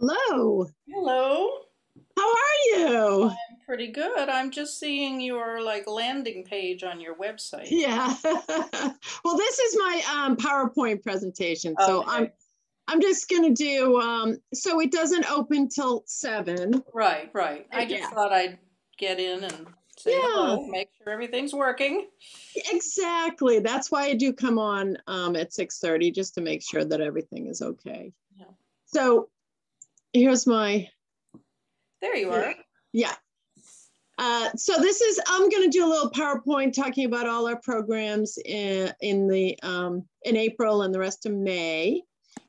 Hello. Hello. How are you? I'm pretty good. I'm just seeing your landing page on your website. Yeah. Well, this is my PowerPoint presentation. So I'm Okay. I'm just gonna do so it doesn't open till 7. Right, right. I just Yeah. thought I'd get in and say Yeah, hello, make sure everything's working. exactly. That's why I do come on at 6:30 just to make sure that everything is okay. Yeah. So here's my There you are. yeah. So this is I'm going to do a little PowerPoint talking about all our programs in April and the rest of May,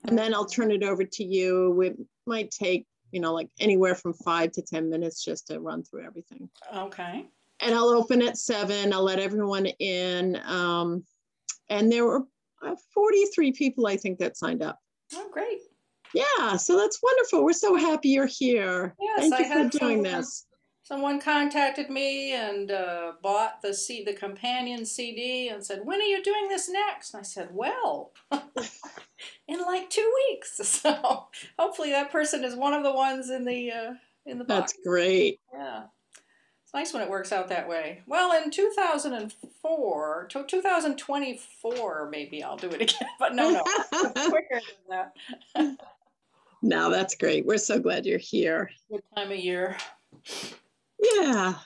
and then I'll turn it over to you. It might take like anywhere from 5 to 10 minutes just to run through everything. Okay. And I'll open at 7. I'll let everyone in, and there were 43 people I think that signed up. Oh, great. Yeah, so that's wonderful. We're so happy you're here. Yes, Thank I you for had doing someone this. someone contacted me and bought the companion CD and said, "When are you doing this next?" And I said, "Well, in like 2 weeks." So hopefully that person is one of the ones in the That's box. great. Yeah, it's nice when it works out that way. Well, in 2004 to 2024, maybe I'll do it again. But no, no, quicker than that. No, that's great. We're so glad you're here. Good time of year. Yeah.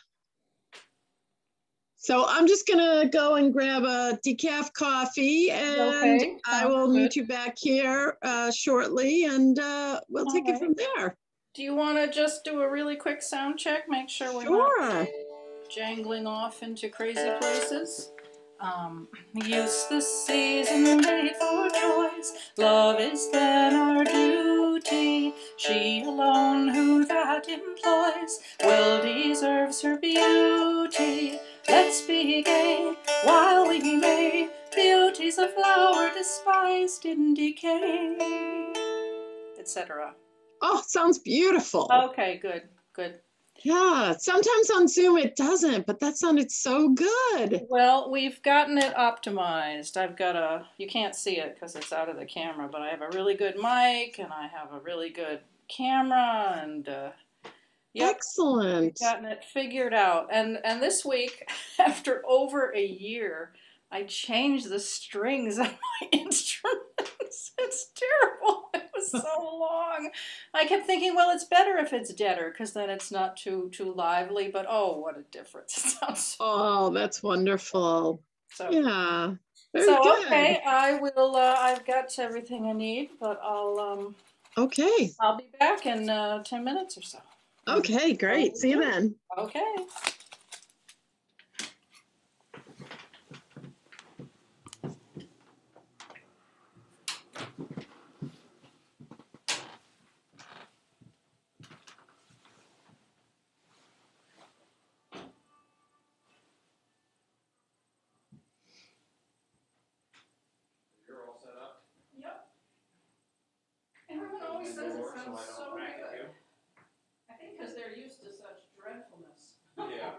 So I'm just going to go and grab a decaf coffee and Okay, I sounds will good. meet you back here shortly and we'll All take it right. from there. Do you want to just do a really quick sound check? Make sure we're not Sure. jangling off into crazy places. Use the season made for joys. Love is then our duty. She alone who that employs well deserves her beauty. Let's be gay while we may. Beauty's a flower despised in decay, etc. Oh, sounds beautiful. Okay, good, good. Yeah. Sometimes on Zoom it doesn't, but that sounded so good. Well, we've gotten it optimized. You can't see it because it's out of the camera, but I have a really good mic and I have a really good camera and yep, we've Excellent. gotten it figured out. And this week, after over a year, I changed the strings on my instruments. It's terrible. It was so long. I kept thinking, well, it's better if it's deader because then it's not too lively. But oh, what a difference! It sounds Oh, that's wonderful. so good. Yeah. Very So good. okay, I will. I've got everything I need, but Okay. I'll be back in 10 minutes or so. And Okay, great. See you then. okay. You're all set up? Yep. Everyone always says it sounds so good. I think because they're used to such dreadfulness. Yeah.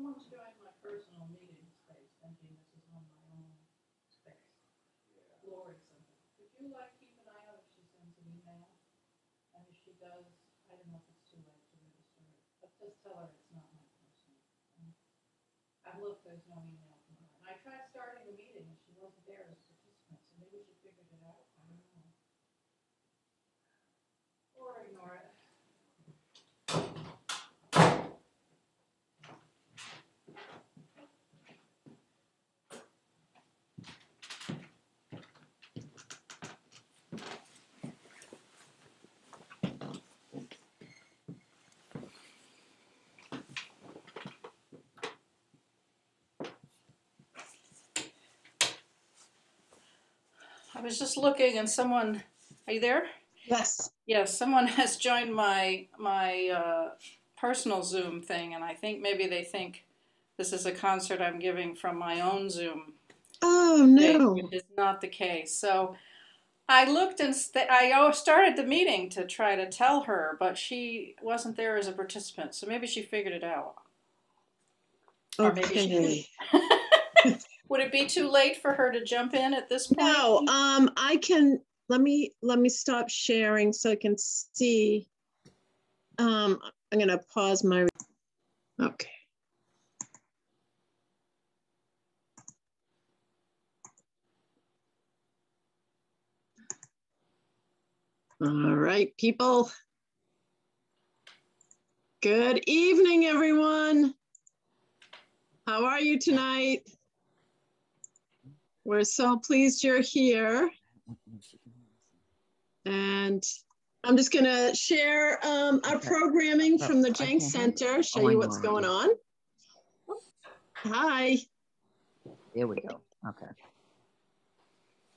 Someone's joined my personal meeting space, thinking this is on my own space. Lori something. Would you keep an eye out if she sends an email? And if she does, I don't know if it's too late to register it, but just tell her it's not my personal. I've looked, there's no email from her. And I tried starting the meeting and she wasn't there as a participant, so maybe she figured it out. I don't know. Or ignore it. I was just looking and someone, are you there? Yes. Yes, someone has joined my personal Zoom thing, and I think maybe they think this is a concert I'm giving from my own Zoom. Oh, no. Which is not the case. So I looked and I started the meeting to try to tell her, but she wasn't there as a participant, so maybe she figured it out. Or maybe she didn't. Would it be too late for her to jump in at this point? No, I can, let me stop sharing so I can see. I'm gonna pause my, okay. All right, people. Good evening, everyone. How are you tonight? We're so pleased you're here. And I'm just gonna share our programming from the Jenks Center, show you what's going on. Hi. There we go. Okay.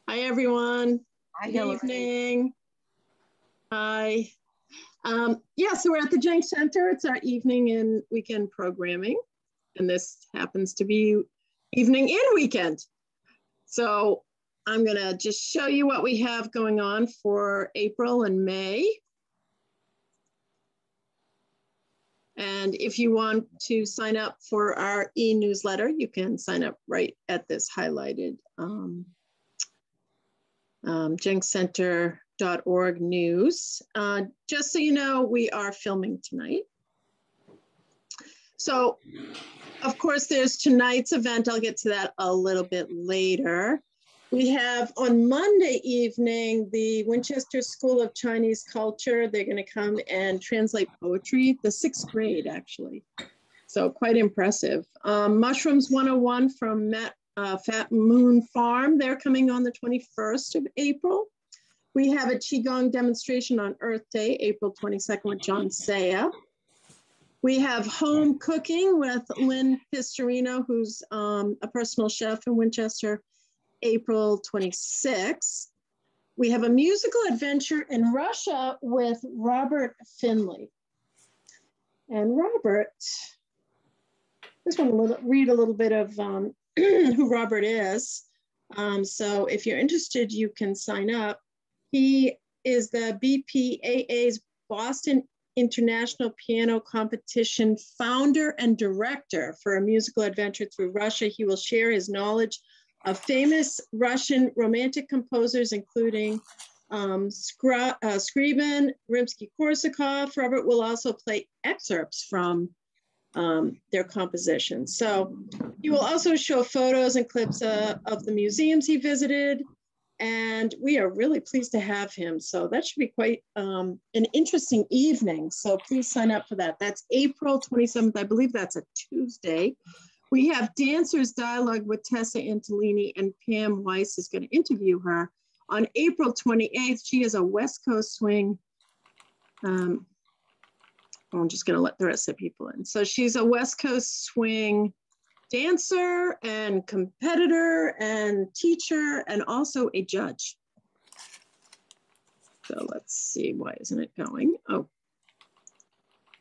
Hi, everyone. Hi, Good evening. Hi. Yeah, so we're at the Jenks Center. It's our evening and weekend programming. And this happens to be evening and weekend. So I'm gonna just show you what we have going on for April and May. And if you want to sign up for our e-newsletter, you can sign up right at this highlighted jenkscenter.org news. Just so you know, we are filming tonight. So, of course, there's tonight's event. I'll get to that a little bit later. We have on Monday evening, the Winchester School of Chinese Culture. They're going to come and translate poetry, the 6th grade, actually. So quite impressive. Mushrooms 101 from Fat Moon Farm. They're coming on the 21st of April. We have a Qigong demonstration on Earth Day, April 22nd with John Saya. We have home cooking with Lynn Pistorino, who's a personal chef in Winchester, April 26th. We have a musical adventure in Russia with Robert Finley. And Robert, I just want to read a little bit of who Robert is. So if you're interested, you can sign up. He is the BPAA's Boston International Piano Competition founder and director for a musical adventure through Russia. He will share his knowledge of famous Russian romantic composers, including Scriabin, Rimsky-Korsakov. Robert will also play excerpts from their compositions. So he will also show photos and clips of the museums he visited. And we are really pleased to have him. So that should be quite an interesting evening. So please sign up for that. That's April 27th. I believe that's a Tuesday. We have Dancers Dialogue with Tessa Antolini, and Pam Weiss is going to interview her on April 28th. She is a West Coast swing. I'm just going to let the rest of the people in. So she's a West Coast swing dancer and competitor and teacher and also a judge. So let's see, why isn't it going? Oh,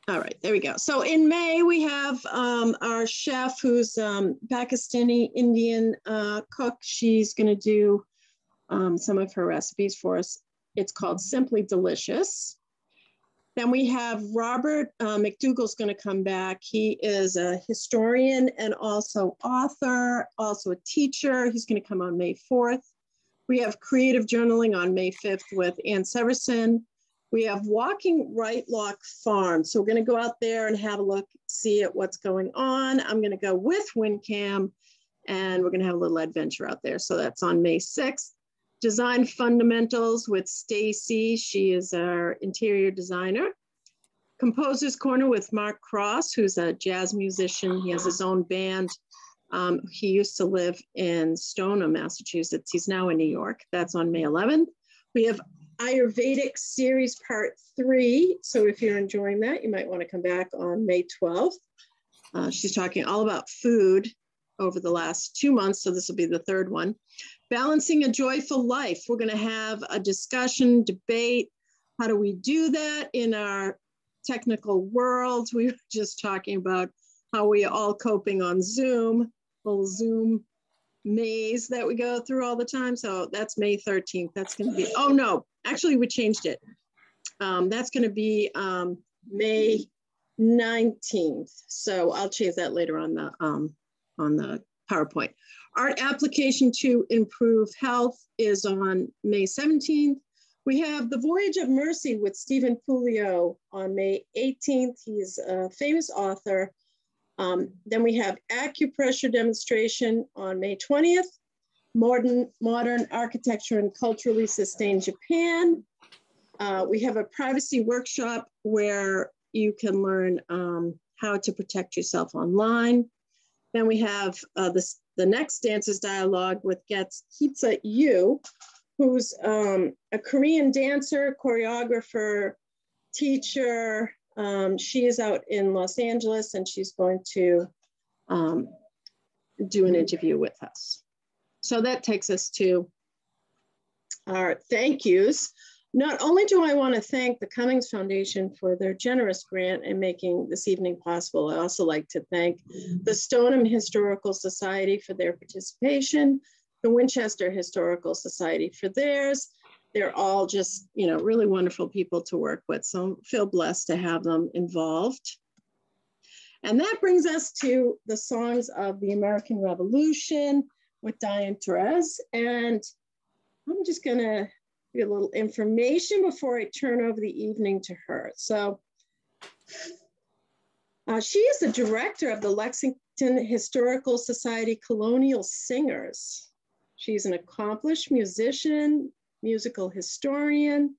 all right, there we go. So in May, we have our chef who's Pakistani Indian cook. She's gonna do some of her recipes for us. It's called Simply Delicious. Then we have Robert McDougall's going to come back. He is a historian and also author, also a teacher. He's going to come on May 4th. We have creative journaling on May 5th with Ann Severson. We have Walking Right Lock Farm. So we're going to go out there and have a look, see at what's going on. I'm going to go with WinCam, and we're going to have a little adventure out there. So that's on May 6th. Design Fundamentals with Stacy. She is our interior designer. Composer's Corner with Mark Cross, who's a jazz musician. He has his own band. He used to live in Stoneham, Massachusetts. He's now in New York. That's on May 11th. We have Ayurvedic Series Part 3. So if you're enjoying that, you might want to come back on May 12th. She's talking all about food over the last 2 months. So this will be the third one. Balancing a Joyful Life. We're going to have a discussion, debate. How do we do that in our technical world? We were just talking about how we are all coping on Zoom, little Zoom maze that we go through all the time. So that's May 13th. That's going to be, oh no, actually we changed it. That's going to be May 19th. So I'll change that later on the PowerPoint. Art Application to Improve Health is on May 17th. We have The Voyage of Mercy with Stephen Puleo on May 18th. He's a famous author. Then we have Acupressure Demonstration on May 20th. Modern Architecture and Culturally Sustained Japan. We have a privacy workshop where you can learn how to protect yourself online. Then we have the next Dancers Dialogue with Hitsa Yu, who's a Korean dancer, choreographer, teacher. She is out in Los Angeles and she's going to do an interview with us. So that takes us to our thank yous. Not only do I want to thank the Cummings Foundation for their generous grant and making this evening possible, I also like to thank the Stoneham Historical Society for their participation, the Winchester Historical Society for theirs. They're all just, you know, really wonderful people to work with. So I feel blessed to have them involved. And that brings us to the songs of the American Revolution with Diane Taraz. And I'm just gonna give a little information before I turn over the evening to her. So she is the director of the Lexington Historical Society Colonial Singers. She's an accomplished musician, musical historian,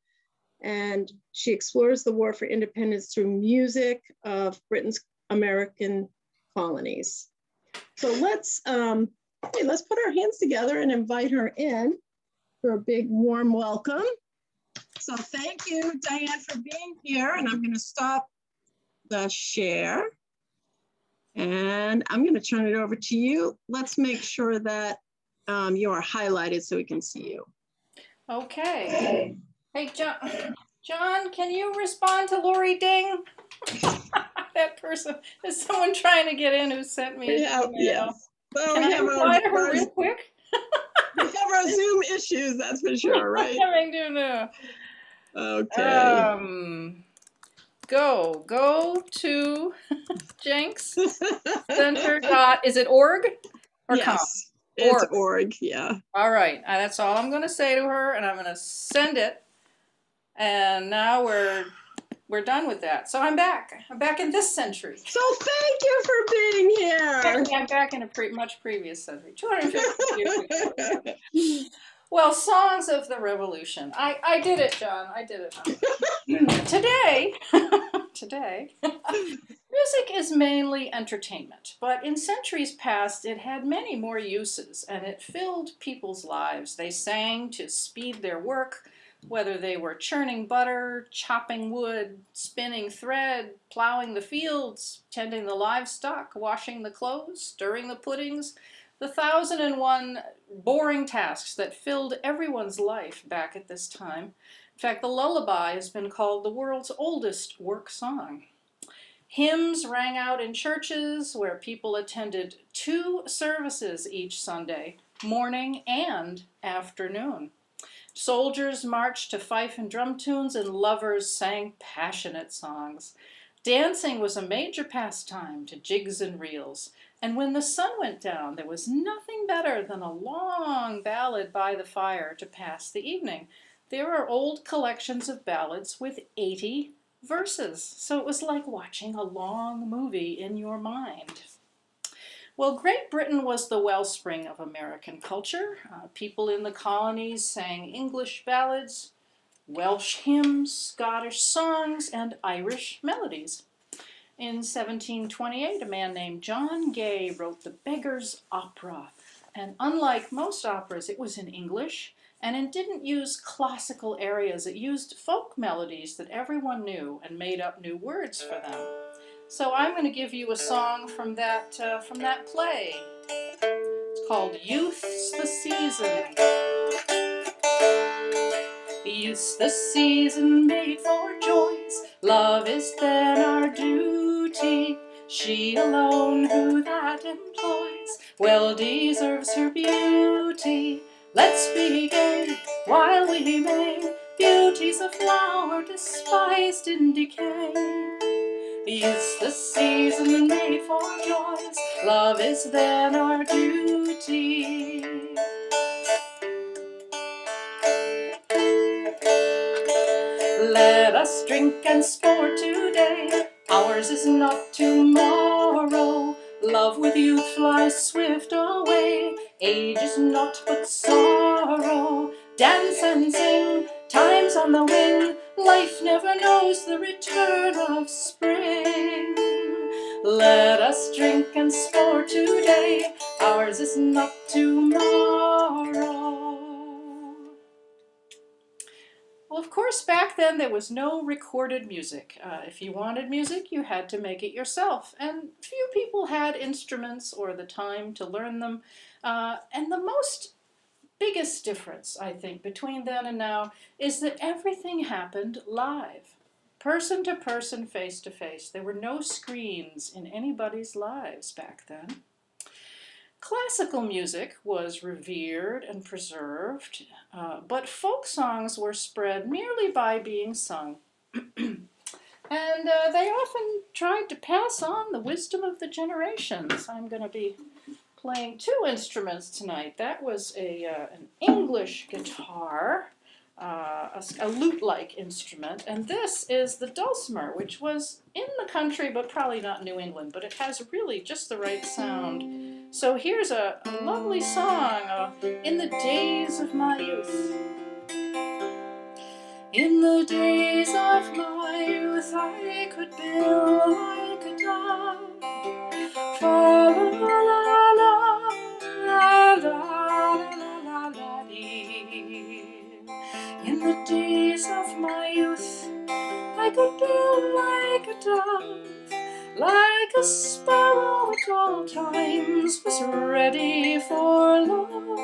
and she explores the war for independence through music of Britain's American colonies. So let's put our hands together and invite her in for a big warm welcome. So thank you, Diane, for being here. And I'm going to stop the share. And I'm going to turn it over to you. Let's make sure that you are highlighted so we can see you. Okay. Hey, John, can you respond to Lori Ding? That person, there's someone trying to get in who sent me an email. Yes. So can I reply to her real quick? We have our Zoom issues, that's for sure, right? Okay. Go to Jenks Center. Is it org or yes, it's org, yeah. All right, that's all I'm going to say to her, and I'm going to send it. And now we're done with that. So I'm back. I'm back in this century. So thank you for being here. I'm back in a much previous century, 250 years ago. Well, songs of the Revolution. I did it, John. I did it. Today, music is mainly entertainment, but in centuries past, it had many more uses, and it filled people's lives. They sang to speed their work, whether they were churning butter, chopping wood, spinning thread, plowing the fields, tending the livestock, washing the clothes, stirring the puddings, the 1,001 boring tasks that filled everyone's life back at this time. In fact, the lullaby has been called the world's oldest work song. Hymns rang out in churches where people attended 2 services each Sunday, morning and afternoon. Soldiers marched to fife and drum tunes, and lovers sang passionate songs. Dancing was a major pastime to jigs and reels, and when the sun went down, there was nothing better than a long ballad by the fire to pass the evening. There are old collections of ballads with 80 verses, so it was like watching a long movie in your mind. Well, Great Britain was the wellspring of American culture. People in the colonies sang English ballads, Welsh hymns, Scottish songs, and Irish melodies. In 1728, a man named John Gay wrote The Beggar's Opera. And unlike most operas, it was in English, and it didn't use classical arias. It used folk melodies that everyone knew and made up new words for them. So I'm going to give you a song from that play. It's called Youth's the Season. Youth's the season made for joys, love is then our duty. She alone who that employs well deserves her beauty. Let's be gay while we may, beauty's a flower despised in decay. Youth's the season made for joys, love is then our duty. Let us drink and sport today, ours is not tomorrow. Love with youth flies swift away, age is naught but sorrow. Dance and sing, time's on the wing, life never knows the return of spring. Let us drink and sport today, ours is not tomorrow. Well, of course, back then there was no recorded music. If you wanted music, you had to make it yourself, and few people had instruments or the time to learn them. And the biggest difference, I think, between then and now is that everything happened live. Person to person, face to face. There were no screens in anybody's lives back then. Classical music was revered and preserved, but folk songs were spread merely by being sung. And they often tried to pass on the wisdom of the generations. I'm going to be playing two instruments tonight. That was an English guitar, a lute-like instrument, and this is the dulcimer, which was in the country but probably not New England, but it has really just the right sound. So here's a lovely song, In the Days of My Youth. In the days of my youth I could build like a dove. Fa la la la la la la la la dee. In the days of my youth I could build like a dove, like a sparrow at all times was ready for love.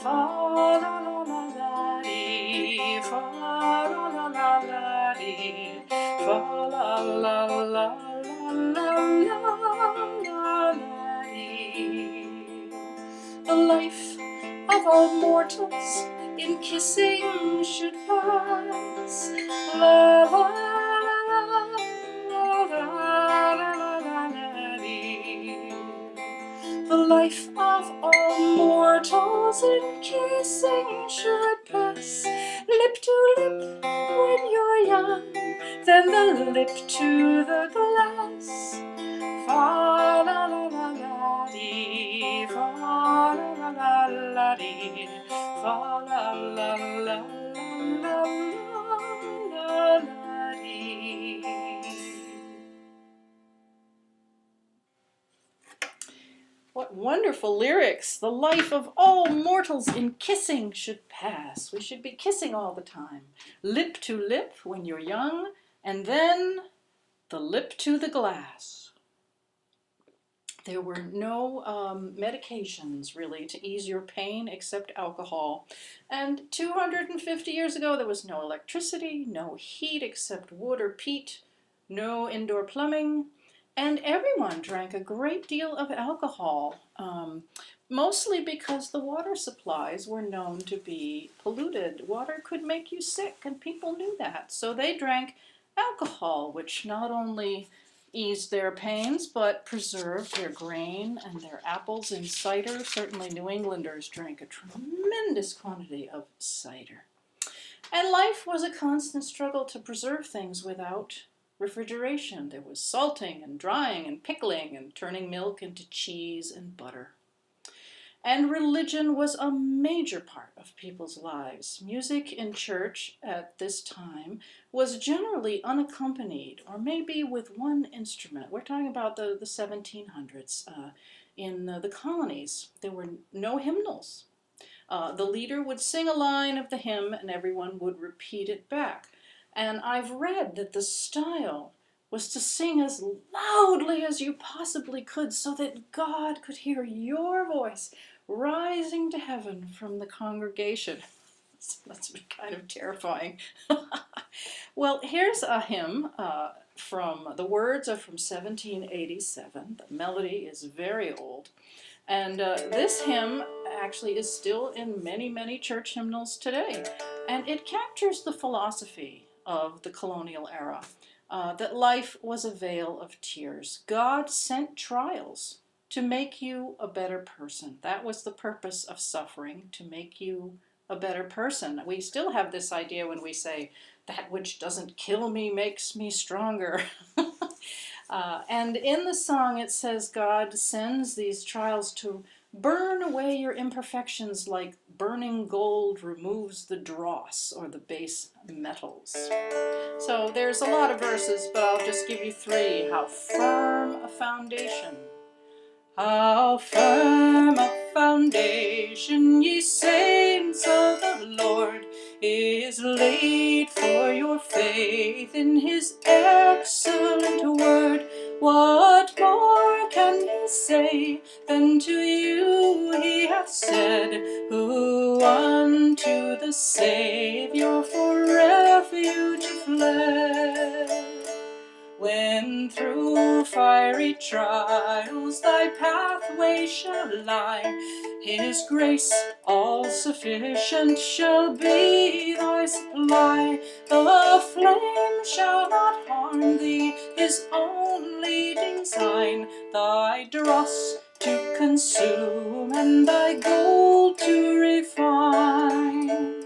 Fa la la la la dee, fa la la la la dee, fa la la la la la la dee. The life of all mortals in kissing should pass. La la la la la la la dee. The life of all mortals in kissing should pass. Lip to lip when you're young, then the lip to the glass. Fa la la la la dee, fa la la la la dee, fa la la la la la la dee. What wonderful lyrics! The life of all mortals in kissing should pass. We should be kissing all the time. Lip to lip when you're young, and then the lip to the glass. There were no medications, really, to ease your pain except alcohol. And 250 years ago, there was no electricity, no heat except wood or peat, no indoor plumbing, and everyone drank a great deal of alcohol. mostly because the water supplies were known to be polluted. Water could make you sick, and people knew that. So they drank alcohol, which not only eased their pains, but preserved their grain and their apples in cider. Certainly New Englanders drank a tremendous quantity of cider. And life was a constant struggle to preserve things without refrigeration. There was salting and drying and pickling and turning milk into cheese and butter. And religion was a major part of people's lives. Music in church at this time was generally unaccompanied, or maybe with one instrument. We're talking about the 1700s. In the colonies, there were no hymnals. The leader would sing a line of the hymn and everyone would repeat it back. And I've read that the style was to sing as loudly as you possibly could so that God could hear your voice rising to heaven from the congregation. That's kind of terrifying. Well, here's a hymn the words are from 1787. The melody is very old. And this hymn actually is still in many, many church hymnals today. And it captures the philosophy of the colonial era, that life was a vale of tears. God sent trials to make you a better person. That was the purpose of suffering, to make you a better person. We still have this idea when we say, that which doesn't kill me makes me stronger. And in the song it says God sends these trials to burn away your imperfections like burning gold removes the dross or the base metals. So there's a lot of verses, but I'll just give you three. How firm a foundation. How firm a foundation, ye saints of the Lord, is laid for your faith in his excellent word. What more can he say than to you he hath said, who unto the Savior for refuge fled? When through fiery trials thy pathway shall lie, his grace all sufficient shall be thy supply. The flame shall not harm thee, his only design, thy dross to consume and thy gold to refine.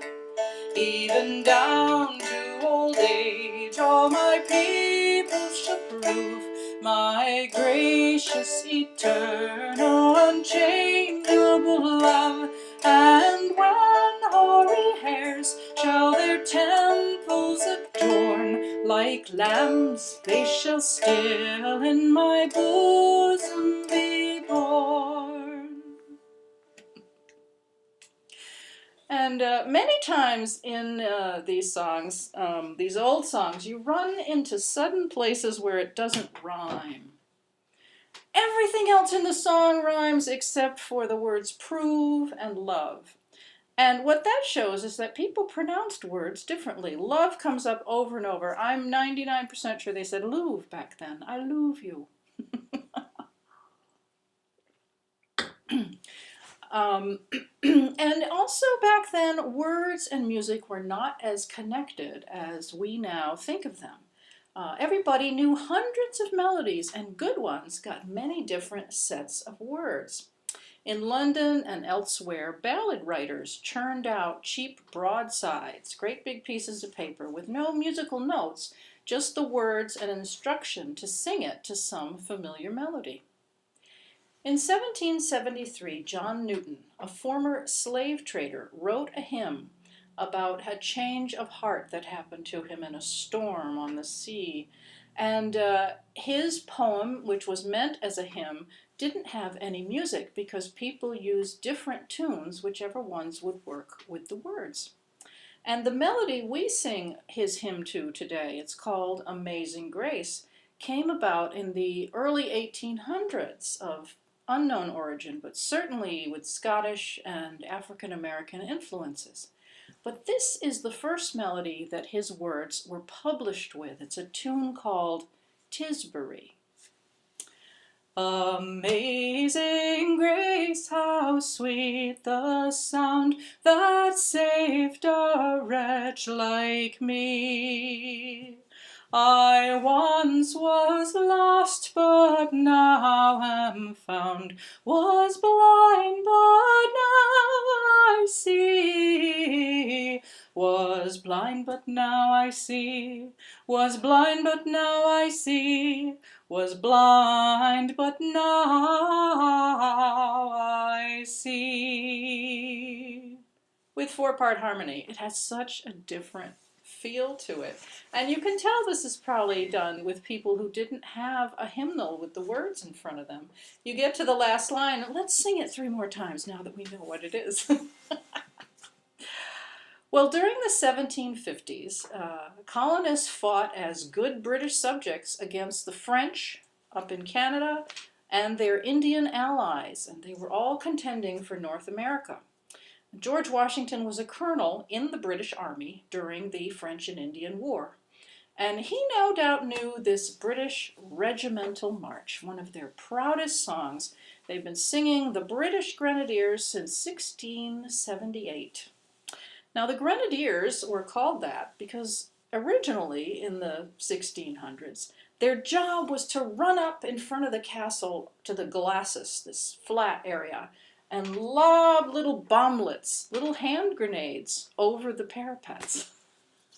Even down to old age, all my people shall prove my gracious, eternal, unchangeable love. And when hoary hairs shall their temples adorn, like lambs they shall still in my bosom be born. And many times in these songs, these old songs, you run into sudden places where it doesn't rhyme. Everything else in the song rhymes except for the words prove and love. And what that shows is that people pronounced words differently. Love comes up over and over. I'm 99% sure they said "louve" back then. I love you. And also back then, words and music were not as connected as we now think of them. Everybody knew hundreds of melodies, and good ones got many different sets of words. In London and elsewhere, ballad writers churned out cheap broadsides, great big pieces of paper with no musical notes, just the words and instruction to sing it to some familiar melody. In 1773, John Newton, a former slave trader, wrote a hymn about a change of heart that happened to him in a storm on the sea. And his poem, which was meant as a hymn, didn't have any music because people used different tunes, whichever ones would work with the words. And the melody we sing his hymn to today, it's called Amazing Grace, came about in the early 1800s of unknown origin, but certainly with Scottish and African American influences. But this is the first melody that his words were published with. It's a tune called Tisbury. Amazing grace, how sweet the sound that saved a wretch like me. I once was lost, but now am found, was blind, but now I see, was blind, but now I see, was blind, but now I see, was blind, but now I see. With four-part harmony, it has such a different feel to it. And you can tell this is probably done with people who didn't have a hymnal with the words in front of them. You get to the last line, let's sing it 3 more times now that we know what it is. Well, during the 1750s, colonists fought as good British subjects against the French up in Canada and their Indian allies, and they were all contending for North America. George Washington was a colonel in the British Army during the French and Indian War, and he no doubt knew this British regimental march, one of their proudest songs. They've been singing the British Grenadiers since 1678. Now, the Grenadiers were called that because originally in the 1600s, their job was to run up in front of the castle to the glacis, this flat area, and lob little bomblets, little hand grenades, over the parapets.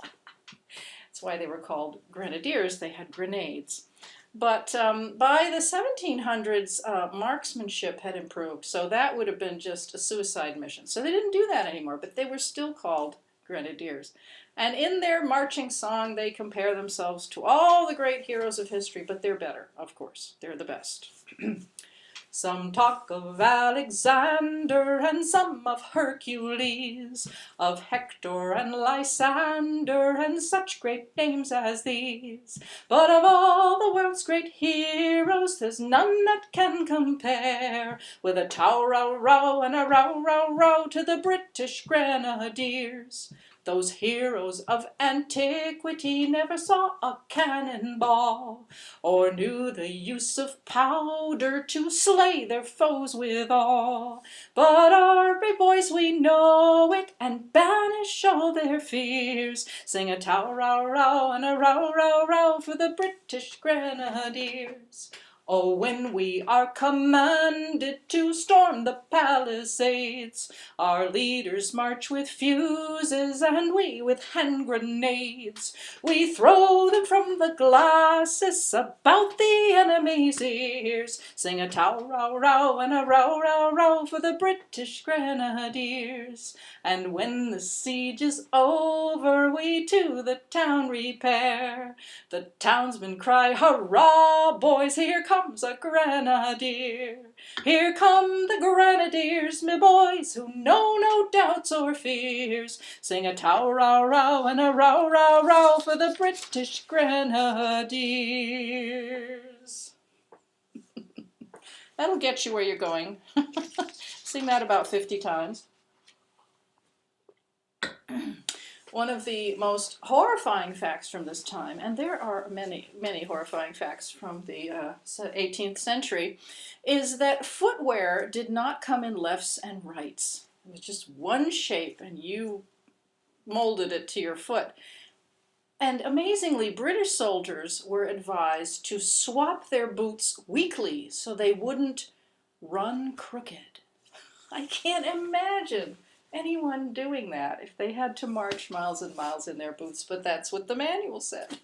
That's why they were called Grenadiers. They had grenades. But by the 1700s, marksmanship had improved, so that would have been just a suicide mission. So they didn't do that anymore, but they were still called Grenadiers. And in their marching song, they compare themselves to all the great heroes of history, but they're better, of course. They're the best. Some talk of Alexander and some of Hercules, of Hector and Lysander and such great names as these. But of all the world's great heroes, there's none that can compare with a tow-row-row and a row-row-row to the British Grenadiers. Those heroes of antiquity never saw a cannonball, or knew the use of powder to slay their foes withal. But our brave boys, we know it, and banish all their fears. Sing a tow-row-row and a row-row-row for the British Grenadiers. Oh, when we are commanded to storm the palisades, our leaders march with fuses and we with hand grenades. We throw them from the glacis about the enemy's ears. Sing a tow-row-row and a row-row-row for the British Grenadiers. And when the siege is over, we to the town repair. The townsmen cry, hurrah, boys, here comes a grenadier. Here come the Grenadiers, me boys, who know no doubts or fears. Sing a tow-row-row and a row-row-row for the British Grenadiers. That'll get you where you're going. Sing that about 50 times. One of the most horrifying facts from this time, and there are many, many horrifying facts from the 18th century, is that footwear did not come in lefts and rights. It was just one shape, and you molded it to your foot. And amazingly, British soldiers were advised to swap their boots weekly so they wouldn't run crooked. I can't imagine anyone doing that if they had to march miles and miles in their boots, but that's what the manual said.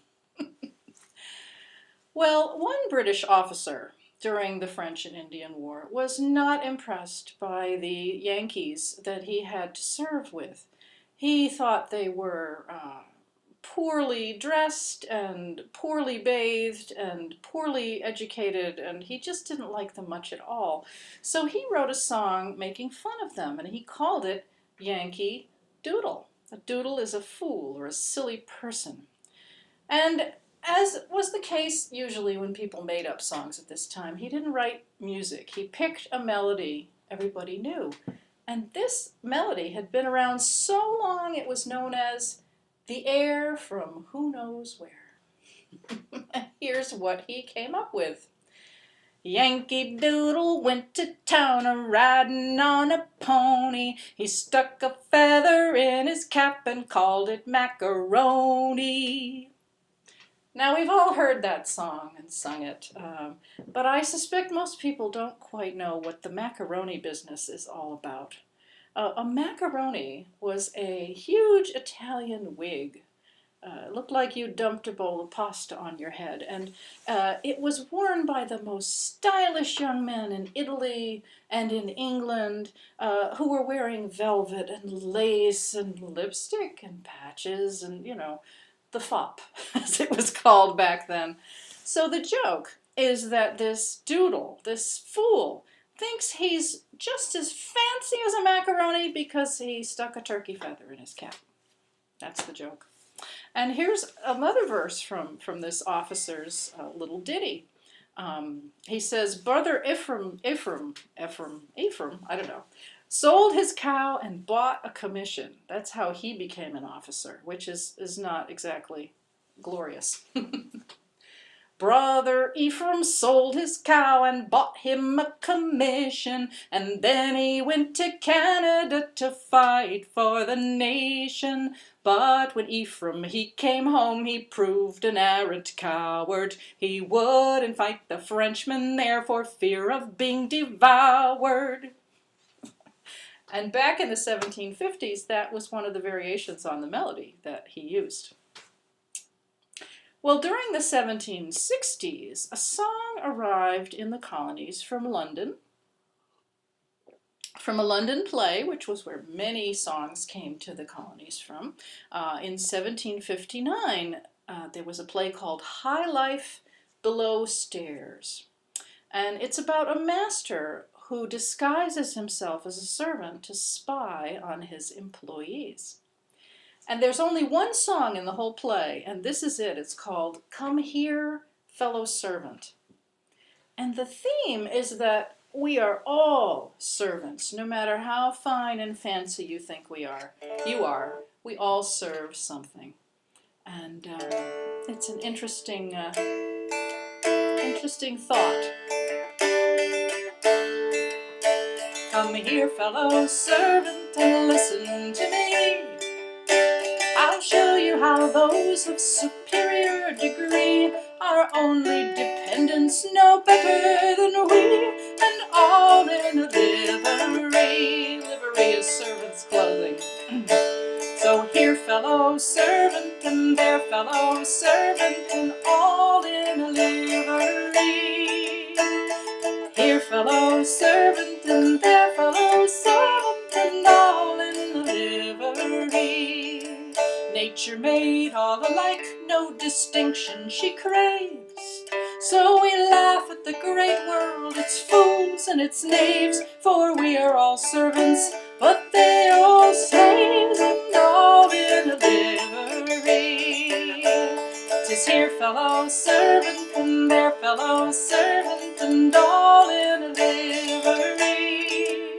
Well, one British officer during the French and Indian War was not impressed by the Yankees that he had to serve with. He thought they were poorly dressed and poorly bathed and poorly educated, and he just didn't like them much at all. So he wrote a song making fun of them, and he called it Yankee Doodle. A doodle is a fool or a silly person. And as was the case usually when people made up songs at this time, he didn't write music. He picked a melody everybody knew. And this melody had been around so long it was known as the air from who knows where. And here's what he came up with. Yankee Doodle went to town a-riding on a pony. He stuck a feather in his cap and called it macaroni. Now, we've all heard that song and sung it, but I suspect most people don't quite know what the macaroni business is all about. A macaroni was a huge Italian wig. It looked like you dumped a bowl of pasta on your head, and it was worn by the most stylish young men in Italy and in England who were wearing velvet and lace and lipstick and patches and, you know, the fop, as it was called back then. So the joke is that this doodle, this fool, thinks he's just as fancy as a macaroni because he stuck a turkey feather in his cap. That's the joke. And here's another verse from this officer's little ditty. He says, Brother Ephraim, I don't know, sold his cow and bought a commission. That's how he became an officer, which is not exactly glorious. Brother Ephraim sold his cow and bought him a commission, and then he went to Canada to fight for the nation. But when Ephraim he came home, he proved an arrant coward. He wouldn't fight the Frenchmen there for fear of being devoured. And back in the 1750s, that was one of the variations on the melody that he used. Well, during the 1760s, a song arrived in the colonies from London, from a London play, which was where many songs came to the colonies from. In 1759, there was a play called High Life Below Stairs. And it's about a master who disguises himself as a servant to spy on his employees. And there's only one song in the whole play, and this is it. It's called Come Here, Fellow Servant. And the theme is that we are all servants, no matter how fine and fancy you think we are. You are. We all serve something. And it's an interesting thought. Come here, fellow servant, and listen to me. I'll show you how those of superior degree are only dependents no better than we, and all in a livery. Livery is servant's clothing. So here, fellow servant, and there, fellow servant, and all in a livery. Here, fellow servant, and there, fellow servant, and all in a livery. Nature made all alike, no distinction she craves. So we laugh at the great world, its fools and its knaves, for we are all servants, but they are all slaves, and all in a livery. 'Tis here, fellow servant, and there, fellow servant, and all in a livery.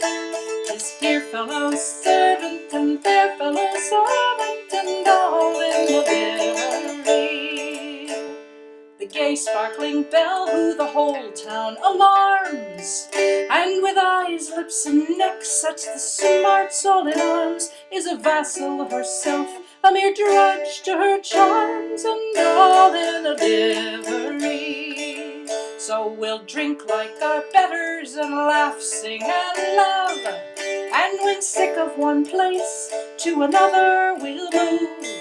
'Tis here, fellow servant, and there, fellow servant, and all in a livery. The gay sparkling belle who the whole town alarms, and with eyes, lips, and neck sets the smarts all in arms, is a vassal herself, a mere drudge to her charms, and all in a livery. So we'll drink like our betters, and laugh, sing, and love, and when sick of one place, to another we'll move.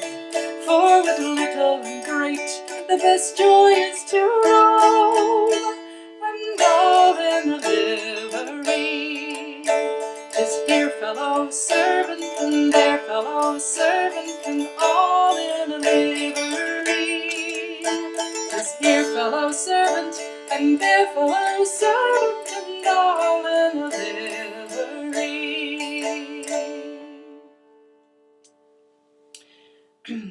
For with little and great, the best joy is to roam, and all in a livery. 'Tis here, fellow servant, and there, fellow servant, and all in a livery. 'Tis here, fellow servant, and there, fellow servant, and all in a livery.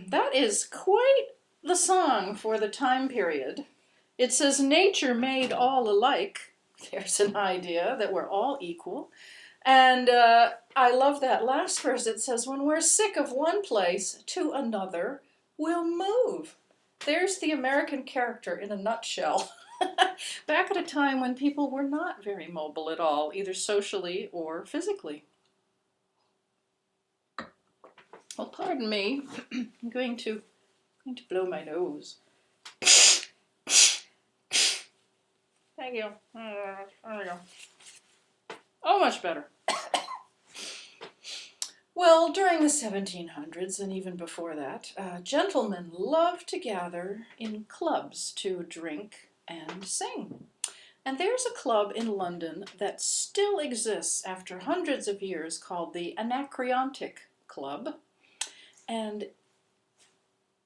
That is quite the song for the time period. It says nature made all alike. There's an idea that we're all equal. And I love that last verse. It says, when we're sick of one place, to another we'll move. There's the American character in a nutshell. back at a time when people were not very mobile at all, either socially or physically. Well, pardon me, I'm going to blow my nose. Thank you. There we go. Oh, much better. Well, during the 1700s and even before that, gentlemen loved to gather in clubs to drink and sing. And there's a club in London that still exists after hundreds of years called the Anacreontic Club. And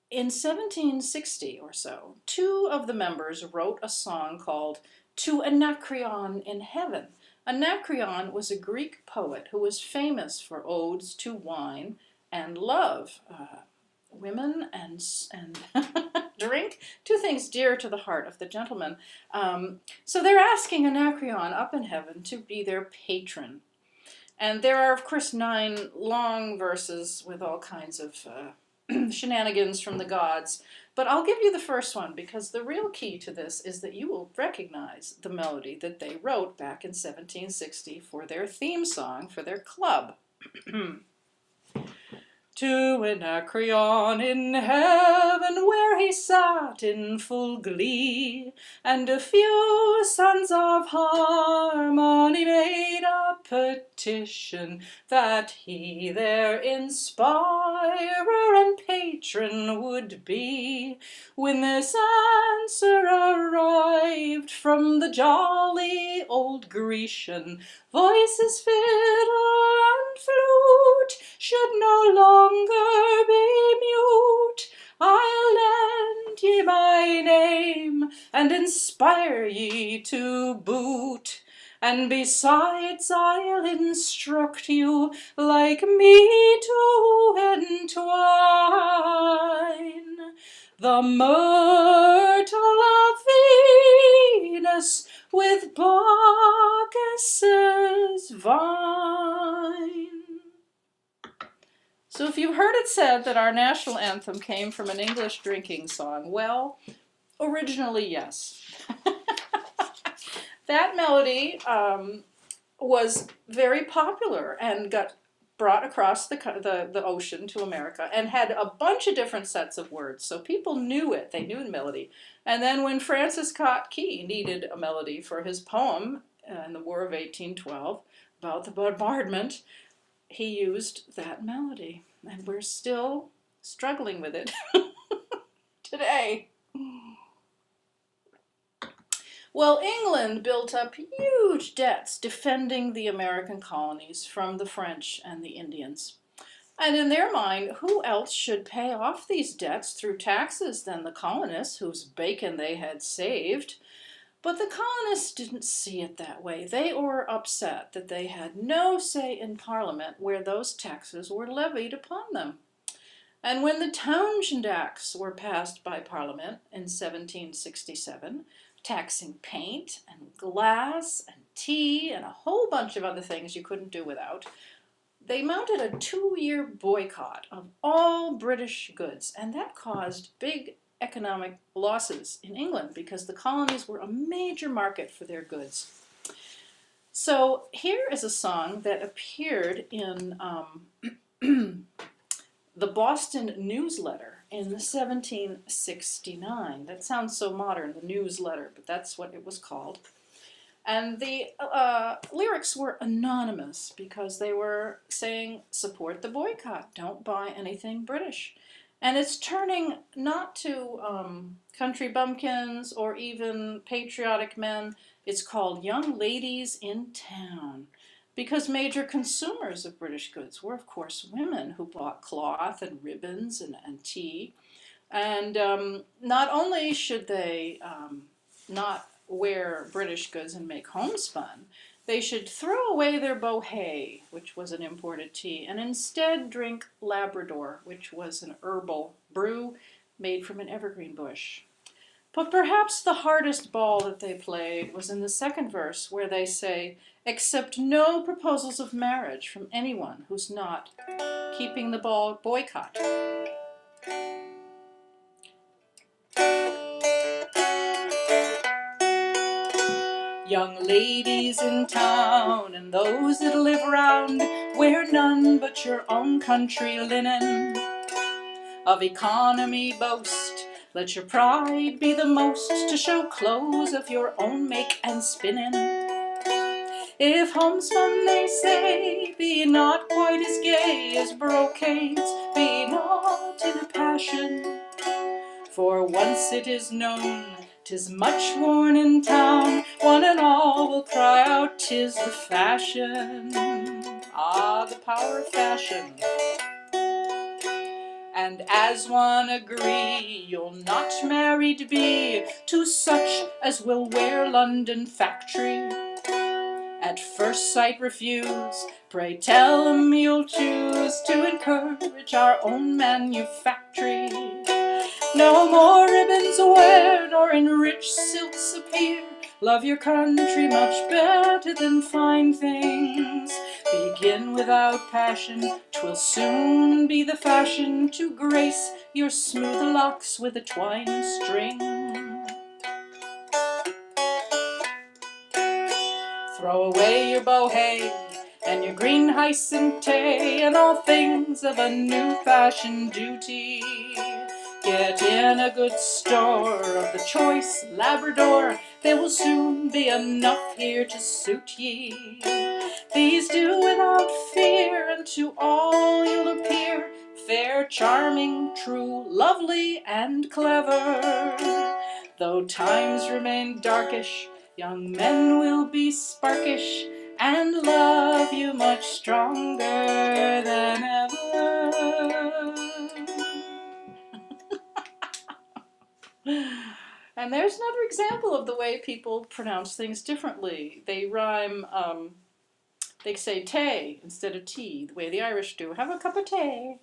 in 1760 or so, two of the members wrote a song called To Anacreon in Heaven. Anacreon was a Greek poet who was famous for odes to wine and love. Women and drink, two things dear to the heart of the gentleman. So they're asking Anacreon up in heaven to be their patron. And there are, of course, 9 long verses with all kinds of shenanigans from the gods. But I'll give you the first one, because the real key to this is that you will recognize the melody that they wrote back in 1760 for their theme song for their club. To Anacreon in heaven, where he sat in full glee, and a few sons of harmony made a petition that he their inspirer and patron would be. When this answer arrived from the jolly old Grecian, voices, fiddle, and flute should no longer be mute. I'll lend ye my name, and inspire ye to boot. And besides, I'll instruct you like me to entwine the myrtle of Venus with Bacchus's vine. So if you've heard it said that our national anthem came from an English drinking song, well, originally, yes. That melody was very popular and got brought across the ocean to America and had a bunch of different sets of words. So people knew it. They knew the melody. And then when Francis Scott Key needed a melody for his poem in the War of 1812 about the bombardment, he used that melody. And we're still struggling with it today. Well, England built up huge debts defending the American colonies from the French and the Indians. And in their mind, who else should pay off these debts through taxes than the colonists whose bacon they had saved? But the colonists didn't see it that way. They were upset that they had no say in Parliament where those taxes were levied upon them. And when the Townshend Acts were passed by Parliament in 1767, taxing paint and glass and tea and a whole bunch of other things you couldn't do without, they mounted a 2-year boycott of all British goods, and that caused big economic losses in England because the colonies were a major market for their goods. So here is a song that appeared in the Boston Newsletter in 1769. That sounds so modern, the newsletter, but that's what it was called. And the lyrics were anonymous because they were saying, support the boycott, don't buy anything British. And it's turning not to country bumpkins or even patriotic men. It's called Young Ladies in Town, because major consumers of British goods were, of course, women who bought cloth and ribbons and tea. And not only should they not wear British goods and make homespun, they should throw away their bohea, which was an imported tea, and instead drink Labrador, which was an herbal brew made from an evergreen bush. But perhaps the hardest ball that they played was in the second verse, where they say, accept no proposals of marriage from anyone who's not keeping the boycott. Young ladies in town and those that live round, wear none but your own country linen. Of economy boast, let your pride be the most to show clothes of your own make and spinning. If homespun, they say, be not quite as gay as brocades, be not in a passion. For once it is known, 'tis much worn in town, one and all will cry out, 'tis the fashion. Ah, the power of fashion. And as one agree, you'll not married be to such as will wear London factory. At first sight refuse, pray tell 'em you'll choose to encourage our own manufactory. No more ribbons wear, nor in rich silks appear. Love your country much better than fine things. Begin without passion, 'twill soon be the fashion to grace your smooth locks with a twine string. Throw away your bohea and your green hyacinth and all things of a new fashion duty. Get in a good store of the choice Labrador, there will soon be enough here to suit ye. These do without fear, and to all you'll appear fair, charming, true, lovely, and clever. Though times remain darkish, young men will be sparkish and love you much stronger than ever. And there's another example of the way people pronounce things differently. They rhyme, they say tay instead of tea, the way the Irish do. Have a cup of tea.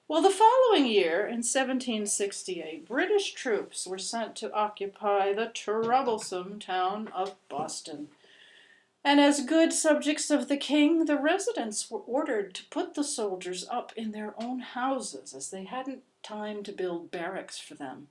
Well, the following year, in 1768, British troops were sent to occupy the troublesome town of Boston. And as good subjects of the king, the residents were ordered to put the soldiers up in their own houses, as they hadn't time to build barracks for them.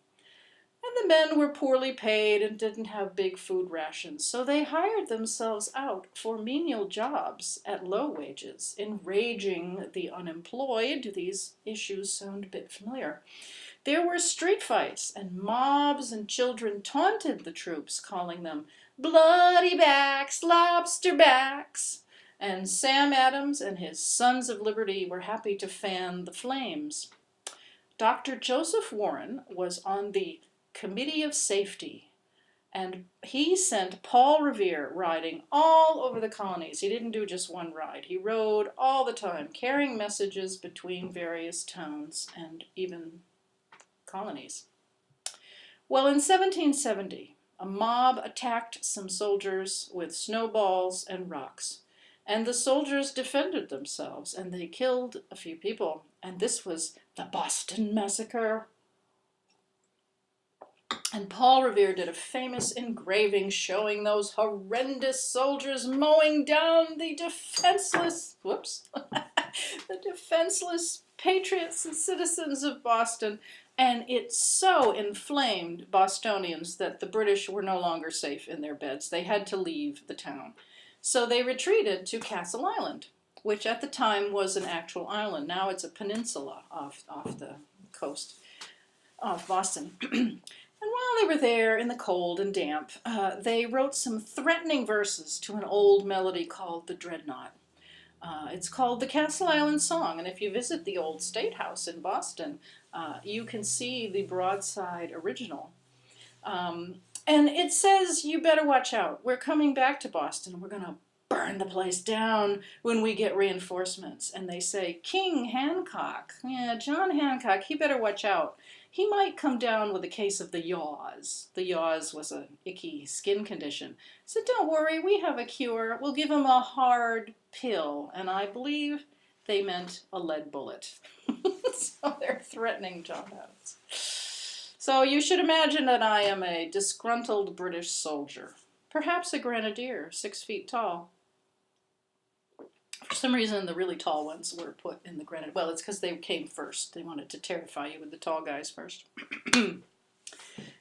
And the men were poorly paid and didn't have big food rations, so they hired themselves out for menial jobs at low wages. Enraging the unemployed, do these issues sound a bit familiar? There were street fights, and mobs and children taunted the troops, calling them bloody backs, lobster backs. And Sam Adams and his Sons of Liberty were happy to fan the flames. Dr. Joseph Warren was on the Committee of Safety, and he sent Paul Revere riding all over the colonies. He didn't do just one ride. He rode all the time, carrying messages between various towns and even colonies. Well, in 1770, a mob attacked some soldiers with snowballs and rocks, and the soldiers defended themselves, and they killed a few people, and this was the Boston Massacre. And Paul Revere did a famous engraving showing those horrendous soldiers mowing down the defenseless, the defenseless patriots and citizens of Boston. And it so inflamed Bostonians that the British were no longer safe in their beds. They had to leave the town. So they retreated to Castle Island, which at the time was an actual island. Now it's a peninsula off the coast of Boston. And while they were there in the cold and damp, they wrote some threatening verses to an old melody called the Dreadnought. It's called the Castle Island Song, and if you visit the old State House in Boston, you can see the broadside original. And it says, you better watch out. We're coming back to Boston. We're going to burn the place down when we get reinforcements. And they say, King Hancock, John Hancock, he better watch out. He might come down with a case of the yaws. The yaws was an icky skin condition. So don't worry, we have a cure. We'll give him a hard pill. And I believe they meant a lead bullet. So they're threatening John Adams. So you should imagine that I am a disgruntled British soldier. Perhaps a grenadier, 6 feet tall. For some reason, the really tall ones were put in the grenadier. Well, it's because they came first. They wanted to terrify you with the tall guys first.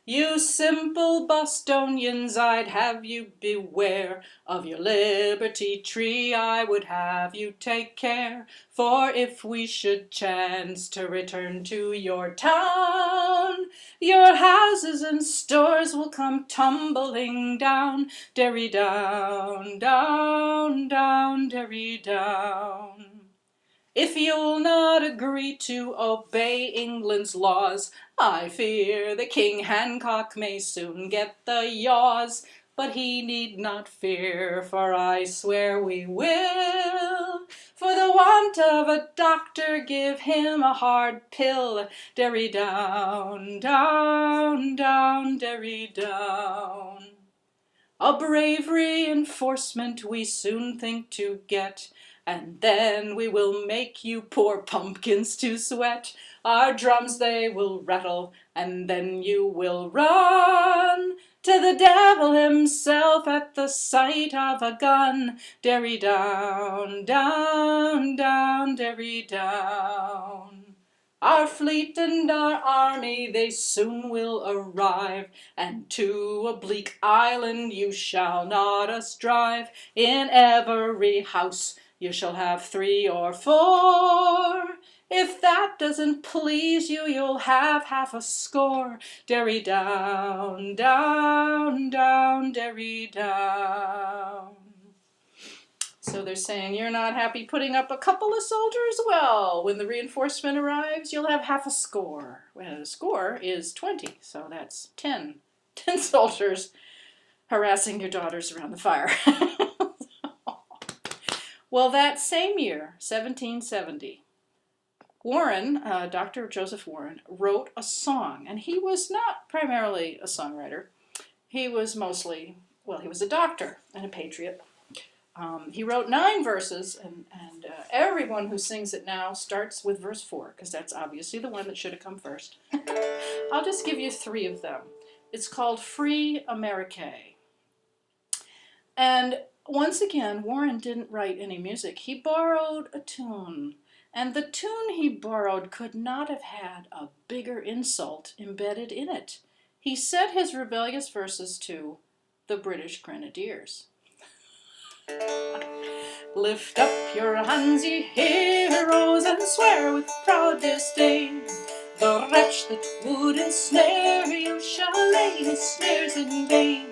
You simple Bostonians, I'd have you beware of your liberty tree. I would have you take care, for if we should chance to return to your town, your houses and stores will come tumbling down, derry down, down, down, derry down. If you'll not agree to obey England's laws, I fear the King Hancock may soon get the yaws. But he need not fear, for I swear we will. For the want of a doctor, give him a hard pill. Derry down, down, down, derry down. A brave reinforcement we soon think to get, and then we will make you poor pumpkins to sweat. Our drums they will rattle, and then you will run to the devil himself at the sight of a gun. Derry down, down, down, derry down. Our fleet and our army, they soon will arrive, and to a bleak island you shall not us drive. In every house you shall have 3 or 4. If that doesn't please you, you'll have half a score. Derry down, down, down, derry down. So they're saying, you're not happy putting up a couple of soldiers? Well, when the reinforcement arrives, you'll have half a score. Well, a score is 20, so that's 10. 10 soldiers harassing your daughters around the fire. Well, that same year, 1770, Warren, Dr. Joseph Warren, wrote a song, and he was not primarily a songwriter. He was mostly, well, he was a doctor and a patriot. He wrote 9 verses, and everyone who sings it now starts with verse 4, because that's obviously the one that should have come first. I'll just give you 3 of them. It's called Free Amerique. And once again, Warren didn't write any music. He borrowed a tune, and the tune he borrowed could not have had a bigger insult embedded in it. He set his rebellious verses to the British Grenadiers. Lift up your hands, ye heroes, and swear with proud disdain. The wretch that would ensnare you shall lay his snares in vain.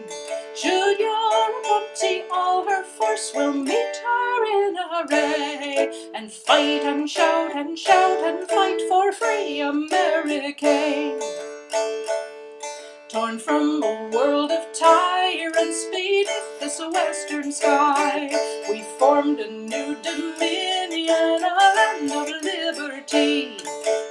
Should your bounty all her force will meet her in array, and fight and shout and shout and fight for free America. Torn from a world of tyrants beneath this western sky, we formed a new dominion, a land of liberty.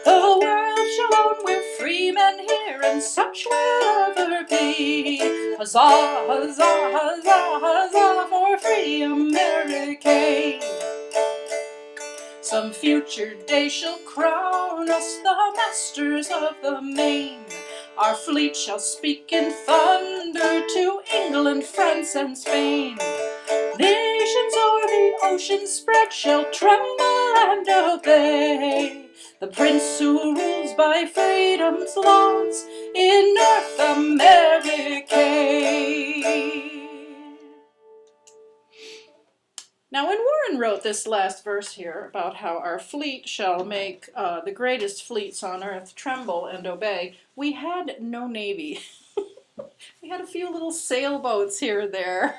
The world shall own we're free men here, and such will ever be. Huzzah, huzzah, huzzah, huzzah for free America. Some future day shall crown us the masters of the main. Our fleet shall speak in thunder to England, France, and Spain. Nations o'er the ocean spread shall tremble and obey the prince who rules by freedom's laws in North America. Now, when Warren wrote this last verse here about how our fleet shall make the greatest fleets on earth tremble and obey, we had no navy. We had a few little sailboats here and there.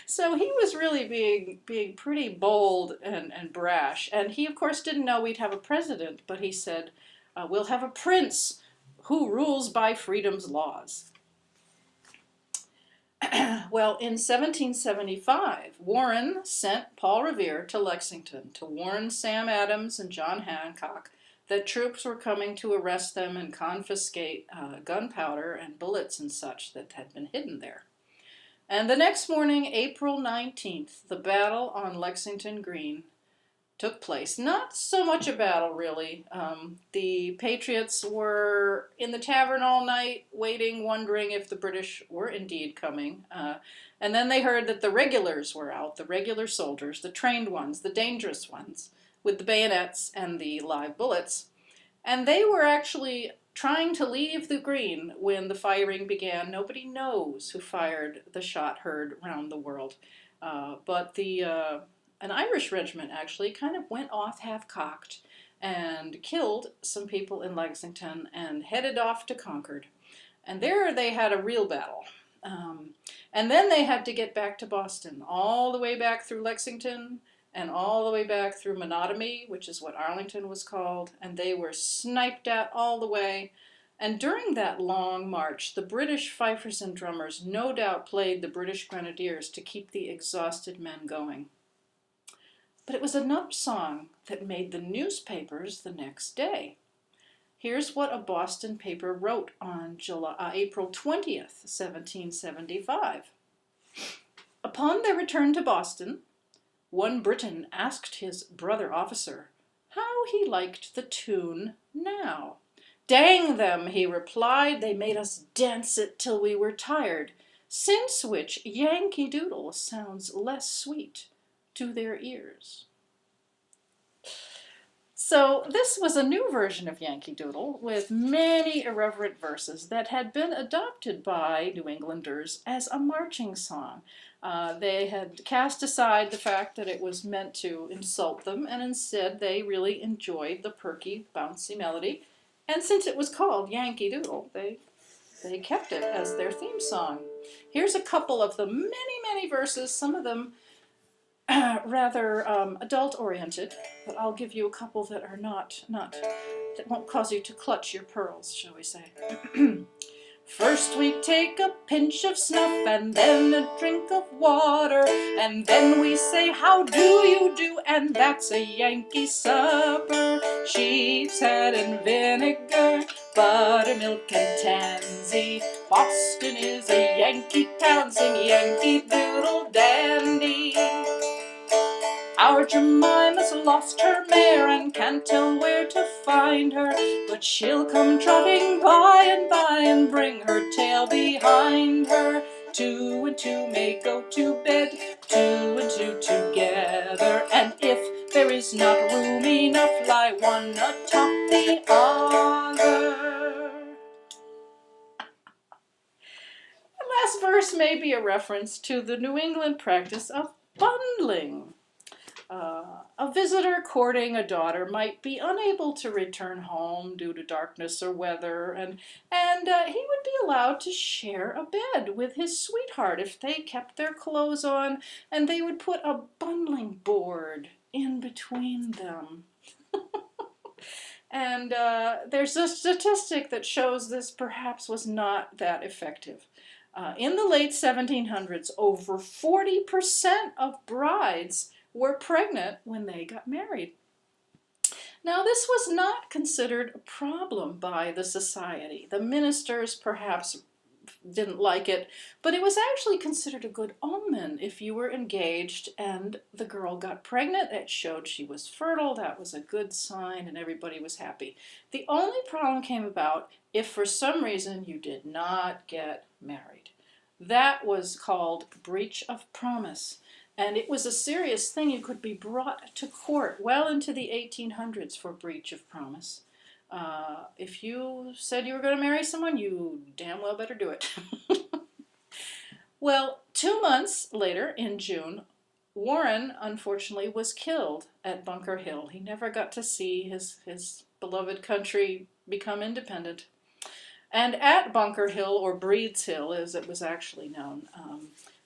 So he was really being pretty bold and brash. And he, of course, didn't know we'd have a president, but he said, we'll have a prince who rules by freedom's laws. Well, in 1775, Warren sent Paul Revere to Lexington to warn Sam Adams and John Hancock that troops were coming to arrest them and confiscate gunpowder and bullets and such that had been hidden there. And the next morning, April 19th, the battle on Lexington Green took place. Not so much a battle, really. The Patriots were in the tavern all night, waiting, wondering if the British were indeed coming. And then they heard that the regulars were out, the regular soldiers, the trained ones, the dangerous ones, with the bayonets and the live bullets. And they were actually trying to leave the green when the firing began. Nobody knows who fired the shot heard around the world. But an Irish regiment actually kind of went off half-cocked and killed some people in Lexington and headed off to Concord. And there they had a real battle. And then they had to get back to Boston, all the way back through Lexington and all the way back through Menotomy, which is what Arlington was called, and they were sniped at all the way. And during that long march, the British fifers and drummers no doubt played the British Grenadiers to keep the exhausted men going. But it was another song that made the newspapers the next day. Here's what a Boston paper wrote on April 20th, 1775. Upon their return to Boston, one Briton asked his brother officer how he liked the tune now. Dang them, he replied, they made us dance it till we were tired, since which Yankee Doodle sounds less sweet to their ears. So this was a new version of Yankee Doodle with many irreverent verses that had been adopted by New Englanders as a marching song. They had cast aside the fact that it was meant to insult them, and instead they really enjoyed the perky, bouncy melody. And since it was called Yankee Doodle, they kept it as their theme song. Here's a couple of the many verses, some of them rather adult-oriented, but I'll give you a couple that are not that won't cause you to clutch your pearls, shall we say. First we take a pinch of snuff and then a drink of water, and then we say, how do you do, and that's a Yankee supper. Sheep's head and vinegar, buttermilk and tansy. Boston is a Yankee town, sing Yankee Doodle Dandy. Our Jemima's lost her mare and can't tell where to find her, but she'll come trotting by and bring her tail behind her. 2 and 2 may go to bed, 2 and 2 together, and if there is not room enough, lie one atop the other. The last verse may be a reference to the New England practice of bundling. A visitor courting a daughter might be unable to return home due to darkness or weather, and he would be allowed to share a bed with his sweetheart if they kept their clothes on, and they would put a bundling board in between them. And there's a statistic that shows this perhaps was not that effective. In the late 1700s, over 40% of brides were pregnant when they got married. Now, this was not considered a problem by the society. The ministers perhaps didn't like it, but it was actually considered a good omen if you were engaged and the girl got pregnant. It showed she was fertile. That was a good sign, and everybody was happy. The only problem came about if for some reason you did not get married. That was called breach of promise. And it was a serious thing. You could be brought to court well into the 1800s for breach of promise. If you said you were going to marry someone, you damn well better do it. Well, 2 months later, in June, Warren, unfortunately, was killed at Bunker Hill. He never got to see his beloved country become independent. And at Bunker Hill, or Breed's Hill, as it was actually known,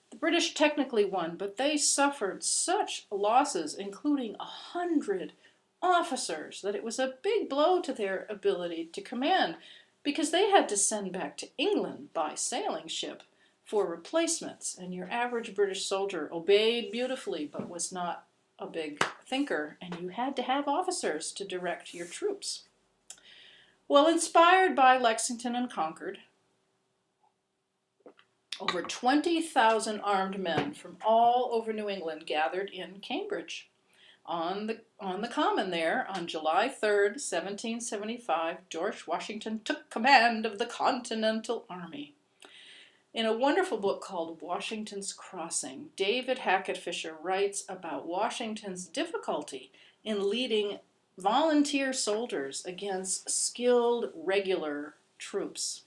the British technically won, but they suffered such losses, including 100 officers, that it was a big blow to their ability to command, because they had to send back to England by sailing ship for replacements, and your average British soldier obeyed beautifully but was not a big thinker, and you had to have officers to direct your troops. Well, inspired by Lexington and Concord, over 20,000 armed men from all over New England gathered in Cambridge. On the Common there, on July 3rd, 1775, George Washington took command of the Continental Army. In a wonderful book called Washington's Crossing, David Hackett Fisher writes about Washington's difficulty in leading volunteer soldiers against skilled regular troops.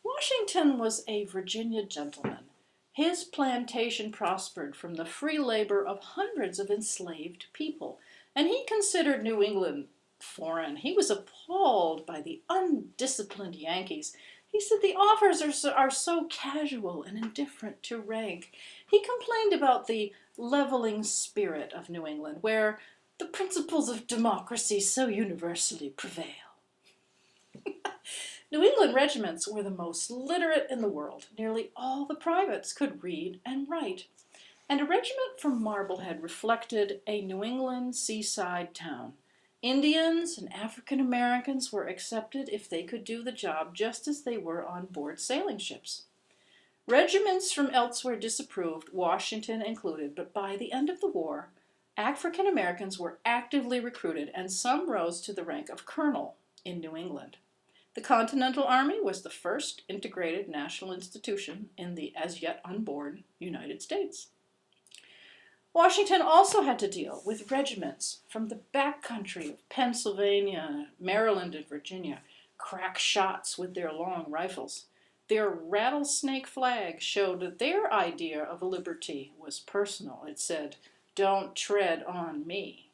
Washington was a Virginia gentleman. His plantation prospered from the free labor of hundreds of enslaved people, and he considered New England foreign. He was appalled by the undisciplined Yankees. He said the officers are so casual and indifferent to rank. He complained about the leveling spirit of New England, where the principles of democracy so universally prevail. New England regiments were the most literate in the world. Nearly all the privates could read and write. And a regiment from Marblehead reflected a New England seaside town. Indians and African Americans were accepted if they could do the job just as they were on board sailing ships. Regiments from elsewhere disapproved, Washington included, but by the end of the war, African Americans were actively recruited and some rose to the rank of colonel in New England. The Continental Army was the first integrated national institution in the as yet unborn United States. Washington also had to deal with regiments from the backcountry of Pennsylvania, Maryland, and Virginia, crack shots with their long rifles. Their rattlesnake flag showed that their idea of liberty was personal. It said, "Don't tread on me."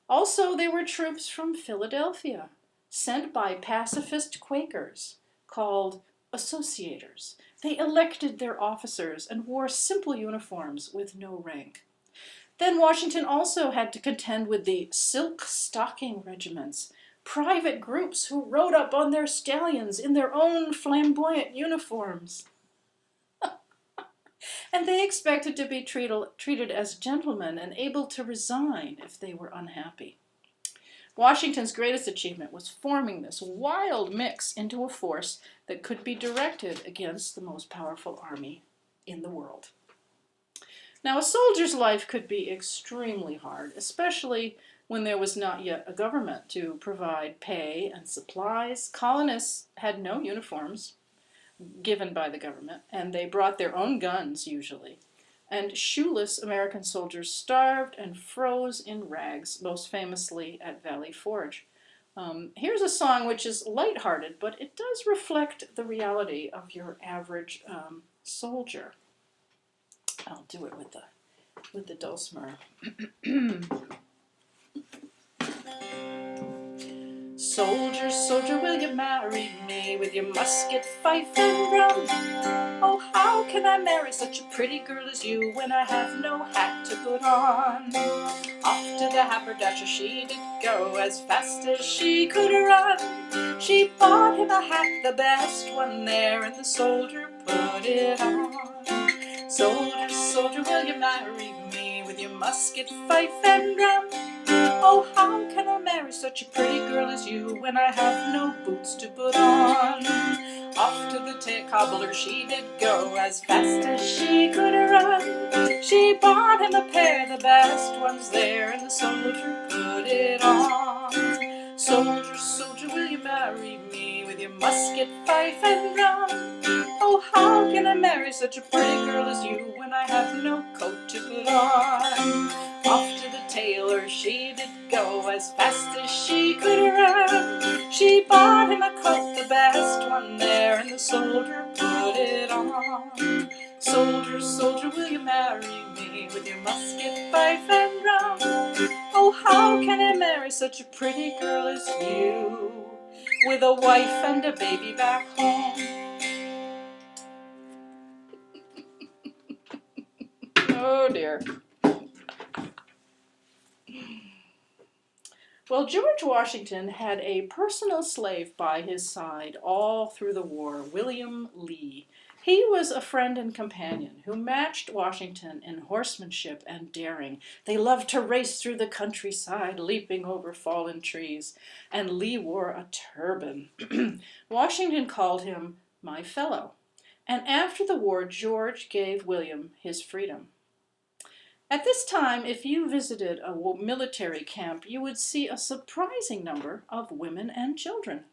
Also, there were troops from Philadelphia, sent by pacifist Quakers called associators. They elected their officers and wore simple uniforms with no rank. Then Washington also had to contend with the silk stocking regiments, private groups who rode up on their stallions in their own flamboyant uniforms. And they expected to be treated as gentlemen and able to resign if they were unhappy. Washington's greatest achievement was forming this wild mix into a force that could be directed against the most powerful army in the world. Now, a soldier's life could be extremely hard, especially when there was not yet a government to provide pay and supplies. Colonists had no uniforms given by the government, and they brought their own guns usually. And shoeless American soldiers starved and froze in rags, most famously at Valley Forge. Here's a song which is lighthearted, but it does reflect the reality of your average soldier. I'll do it with the dulcimer. Soldier, soldier, will you marry me with your musket, fife, and drum? Oh, how can I marry such a pretty girl as you when I have no hat to put on? Off to the haberdasher she did go as fast as she could run. She bought him a hat, the best one there, and the soldier put it on. Soldier, soldier, will you marry me with your musket, fife, and drum? Oh, how can I marry such a pretty girl as you when I have no boots to put on? Off to the cobbler she did go as fast as she could run. She bought him a pair, the best ones there, and the soldier put it on. Soldier, soldier, will you marry me with your musket, fife, and drum? Oh, how can I marry such a pretty girl as you when I have no coat to put on? Off to the tailor she did go as fast as she could run. She bought him a coat, the best one there, and the soldier put it on. Soldier, soldier, will you marry me with your musket, fife, and drum? Oh, how can I marry such a pretty girl as you with a wife and a baby back home? Oh dear. Well, George Washington had a personal slave by his side all through the war, William Lee. He was a friend and companion who matched Washington in horsemanship and daring. They loved to race through the countryside, leaping over fallen trees, and Lee wore a turban. Washington called him "my fellow." And after the war, George gave William his freedom. At this time, if you visited a military camp, you would see a surprising number of women and children.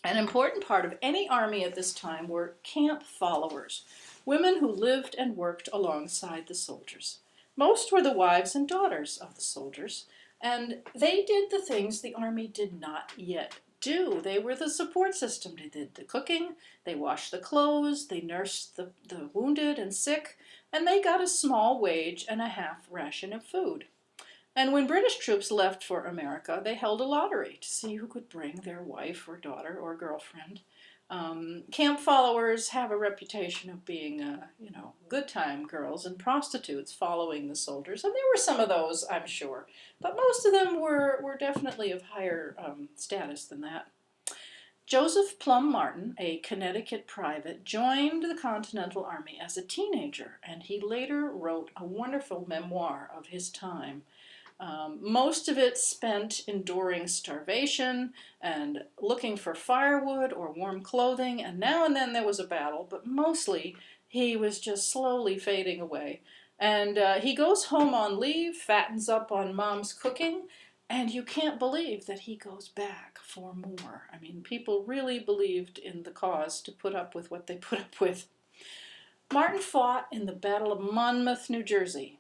An important part of any army at this time were camp followers, women who lived and worked alongside the soldiers. Most were the wives and daughters of the soldiers. And they did the things the Army did not yet do. They were the support system. They did the cooking, they washed the clothes, they nursed the wounded and sick, and they got a small wage and a half ration of food. And when British troops left for America, they held a lottery to see who could bring their wife or daughter or girlfriend. Camp followers have a reputation of being, good time girls and prostitutes following the soldiers, and there were some of those, I'm sure, but most of them were definitely of higher status than that. Joseph Plum Martin, a Connecticut private, joined the Continental Army as a teenager, and he later wrote a wonderful memoir of his time. Most of it spent enduring starvation and looking for firewood or warm clothing, and now and then there was a battle, but mostly he was just slowly fading away. And he goes home on leave, fattens up on mom's cooking, and you can't believe that he goes back for more. I mean, people really believed in the cause to put up with what they put up with. Martin fought in the Battle of Monmouth, New Jersey,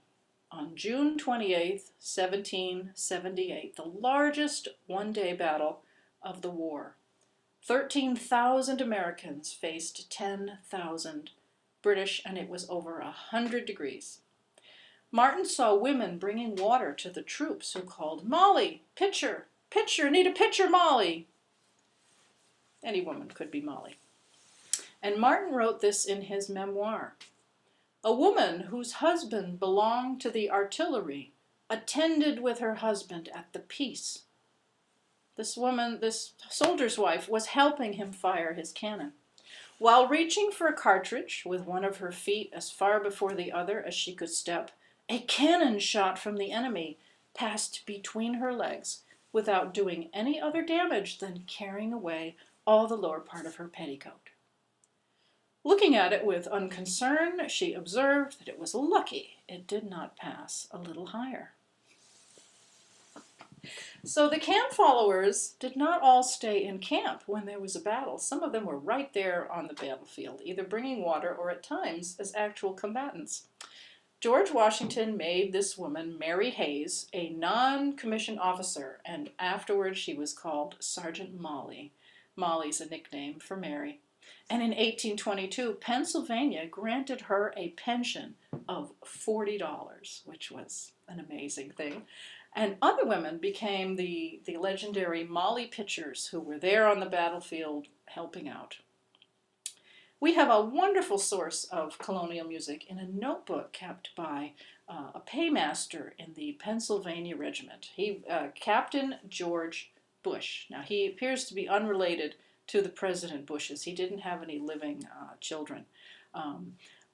on June 28, 1778, the largest one-day battle of the war. 13,000 Americans faced 10,000 British, and it was over 100 degrees. Martin saw women bringing water to the troops who called, "Molly, pitcher, pitcher, need a pitcher, Molly." Any woman could be Molly. And Martin wrote this in his memoir. A woman whose husband belonged to the artillery attended with her husband at the peace. This woman, this soldier's wife, was helping him fire his cannon. While reaching for a cartridge with one of her feet as far before the other as she could step, a cannon shot from the enemy passed between her legs without doing any other damage than carrying away all the lower part of her petticoat. Looking at it with unconcern, she observed that it was lucky it did not pass a little higher. So the camp followers did not all stay in camp when there was a battle. Some of them were right there on the battlefield, either bringing water or at times as actual combatants. George Washington made this woman, Mary Hayes, a non-commissioned officer, and afterwards she was called Sergeant Molly. Molly's a nickname for Mary. And in 1822, Pennsylvania granted her a pension of $40, which was an amazing thing. And other women became the legendary Molly pitchers who were there on the battlefield helping out. We have a wonderful source of colonial music in a notebook kept by a paymaster in the Pennsylvania Regiment. Captain George Bush. Now, he appears to be unrelated to the President Bushes. He didn't have any living children.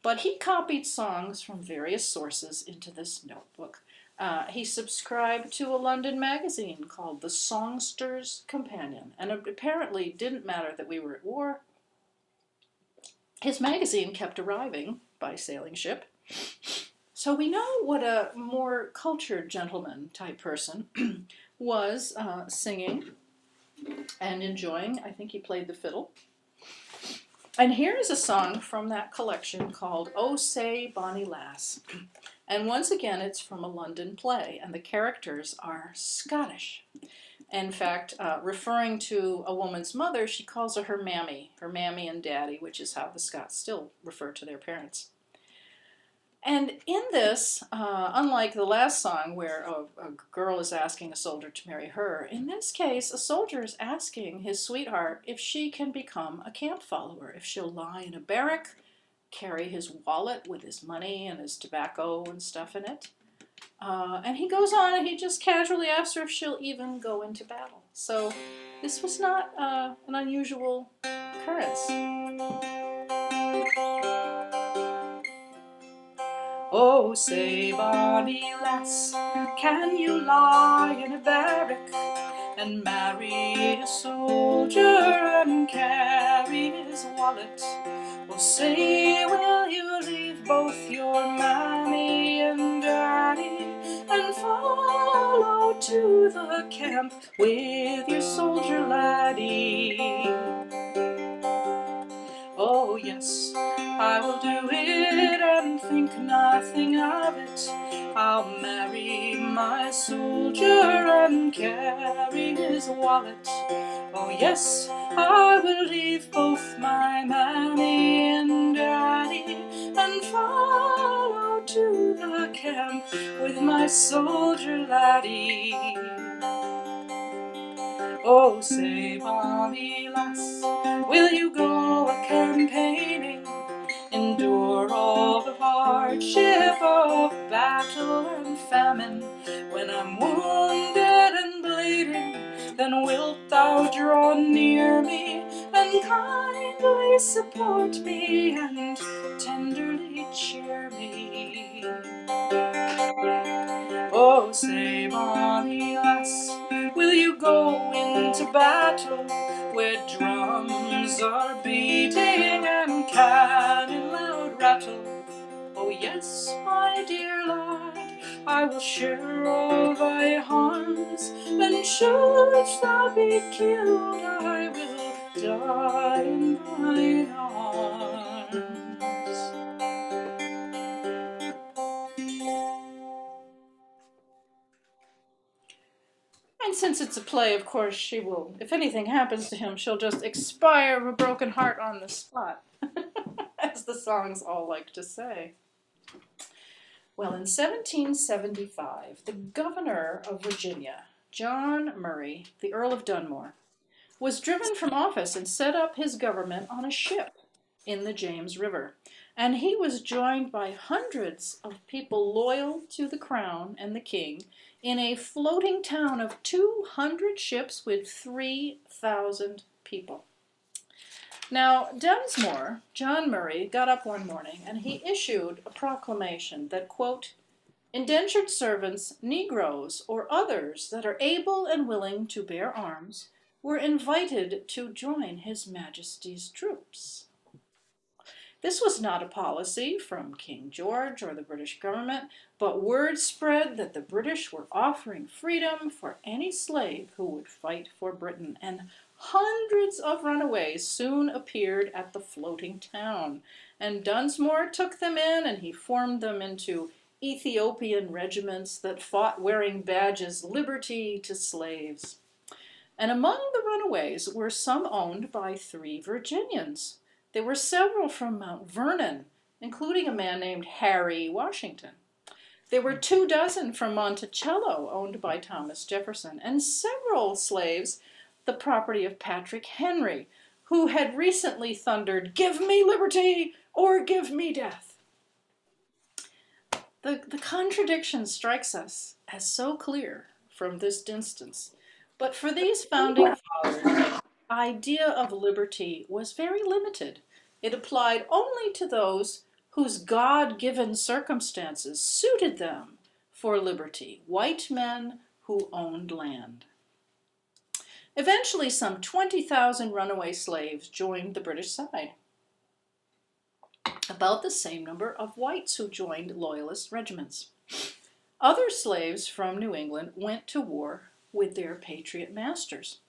But he copied songs from various sources into this notebook. He subscribed to a London magazine called The Songster's Companion, and it apparently didn't matter that we were at war. His magazine kept arriving by sailing ship. So we know what a more cultured gentleman type person was singing and enjoying. I think he played the fiddle. And here is a song from that collection called "Oh Say Bonnie Lass." And once again, it's from a London play, and the characters are Scottish. In fact, referring to a woman's mother, she calls her mammy and daddy, which is how the Scots still refer to their parents. And in this, unlike the last song where a girl is asking a soldier to marry her, in this case, a soldier is asking his sweetheart if she can become a camp follower, if she'll lie in a barrack, carry his wallet with his money and his tobacco and stuff in it. And he goes on and he just casually asks her if she'll even go into battle. So this was not an unusual occurrence. Oh, say, Bonnie lass, can you lie in a barrack and marry a soldier and carry his wallet? Oh, say, will you leave both your mammy and daddy and follow to the camp with your soldier laddie? Oh yes, I will do it and think nothing of it. I'll marry my soldier and carry his wallet. Oh yes, I will leave both my mammy and daddy and follow to the camp with my soldier laddie. Oh, say, bonny lass, will you go a-campaigning, endure all the hardship of battle and famine? When I'm wounded and bleeding, then wilt thou draw near me and kindly support me and tenderly cheer me? Oh, say, bonny lass, will you go into battle where drums are beating and cannon loud rattle? Oh yes, my dear lad, I will share all thy harms, and shouldst thou be killed, I will die in thine arms. And since it's a play, of course, she will, if anything happens to him, she'll just expire of a broken heart on the spot, as the songs all like to say. Well, in 1775, the governor of Virginia, John Murray, the Earl of Dunmore, was driven from office and set up his government on a ship in the James River. And he was joined by hundreds of people loyal to the crown and the king in a floating town of 200 ships with 3,000 people. Now, Dunsmore, John Murray, got up one morning and he issued a proclamation that, quote, indentured servants, Negroes, or others that are able and willing to bear arms were invited to join His Majesty's troops. This was not a policy from King George or the British government, but word spread that the British were offering freedom for any slave who would fight for Britain, and hundreds of runaways soon appeared at the floating town. And Dunsmore took them in, and he formed them into Ethiopian regiments that fought wearing badges, liberty to slaves. And among the runaways were some owned by 3 Virginians. There were several from Mount Vernon, including a man named Harry Washington. There were 24 from Monticello, owned by Thomas Jefferson, and several slaves, the property of Patrick Henry, who had recently thundered, "Give me liberty or give me death." The contradiction strikes us as so clear from this distance. But for these founding fathers, the idea of liberty was very limited. It applied only to those whose God-given circumstances suited them for liberty, white men who owned land. Eventually, some 20,000 runaway slaves joined the British side, about the same number of whites who joined loyalist regiments. Other slaves from New England went to war with their patriot masters.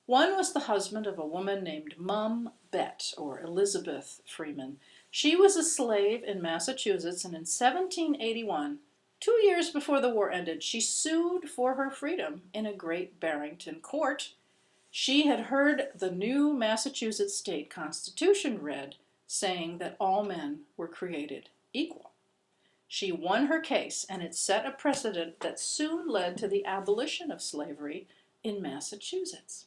One was the husband of a woman named Mum Bet, or Elizabeth Freeman. She was a slave in Massachusetts, and in 1781, 2 years before the war ended, she sued for her freedom in a Great Barrington court. She had heard the new Massachusetts state constitution read, saying that all men were created equal. She won her case, and it set a precedent that soon led to the abolition of slavery in Massachusetts.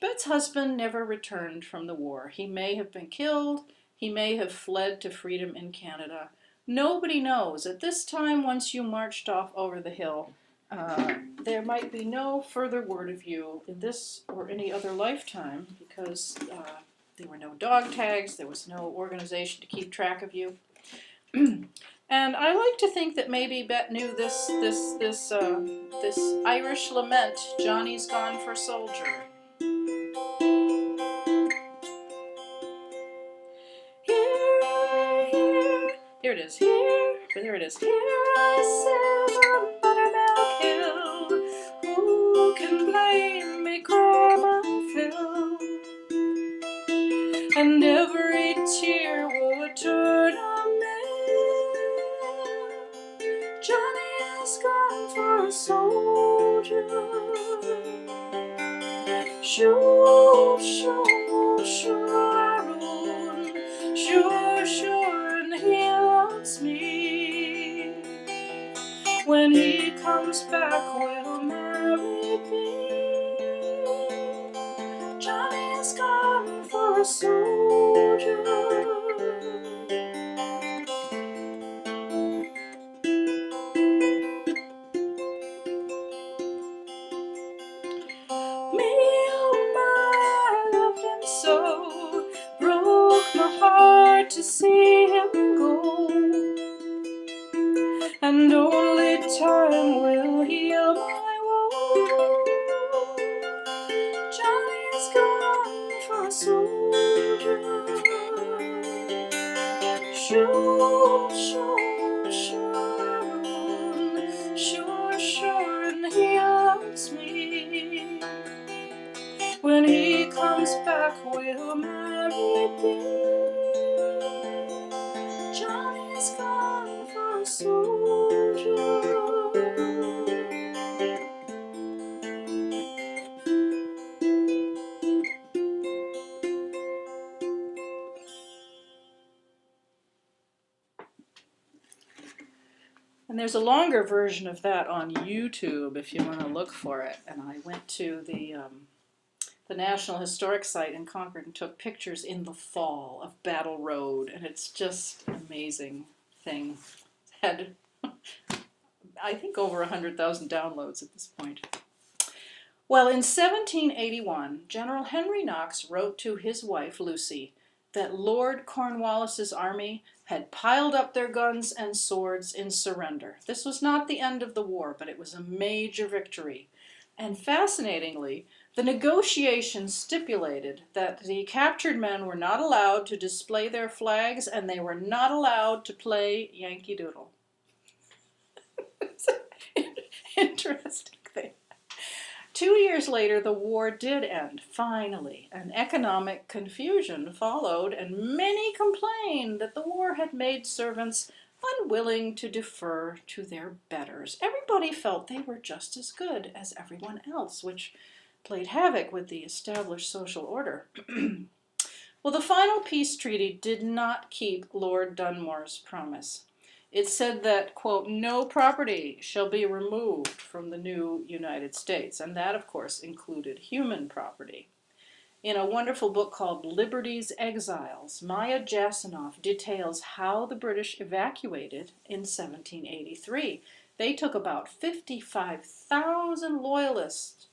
Bet's husband never returned from the war. He may have been killed. He may have fled to freedom in Canada. Nobody knows. At this time, once you marched off over the hill, there might be no further word of you in this or any other lifetime, because there were no dog tags, there was no organization to keep track of you. And I like to think that maybe Bet knew this Irish lament, "Johnny's Gone for Soldier." Here it is. Here it is. Here I sit on Buttermilk Hill. Who can blame me? Cry my fill. And every tear would turn a mill. Johnny has gone for a soldier. Sure, sure, sure, sure, sure, and he loves me. When he comes back, we'll marry be. Johnny is gone for a soldier. Me, oh my, I loved him so. Broke my heart to see him go. And only time will heal my woe. Johnny is gone for a soldier. Sure, sure, sure, sure, sure, and he loves me. When he comes back, we'll marry be. Johnny is gone for a soldier. And there's a longer version of that on YouTube if you want to look for it. And I went to the National Historic Site in Concord and took pictures in the fall of Battle Road, and it's just an amazing thing. It's had, I think, over 100,000 downloads at this point. Well, in 1781, General Henry Knox wrote to his wife, Lucy, that Lord Cornwallis's army had piled up their guns and swords in surrender. This was not the end of the war, but it was a major victory. And fascinatingly, the negotiations stipulated that the captured men were not allowed to display their flags and they were not allowed to play Yankee Doodle. It's an interesting thing. 2 years later, the war did end, finally, and economic confusion followed, and many complained that the war had made servants unwilling to defer to their betters. Everybody felt they were just as good as everyone else, which played havoc with the established social order. Well, the final peace treaty did not keep Lord Dunmore's promise. It said that, quote, no property shall be removed from the new United States, and that, of course, included human property. In a wonderful book called Liberty's Exiles, Maya Jasanoff details how the British evacuated in 1783. They took about 55,000 loyalists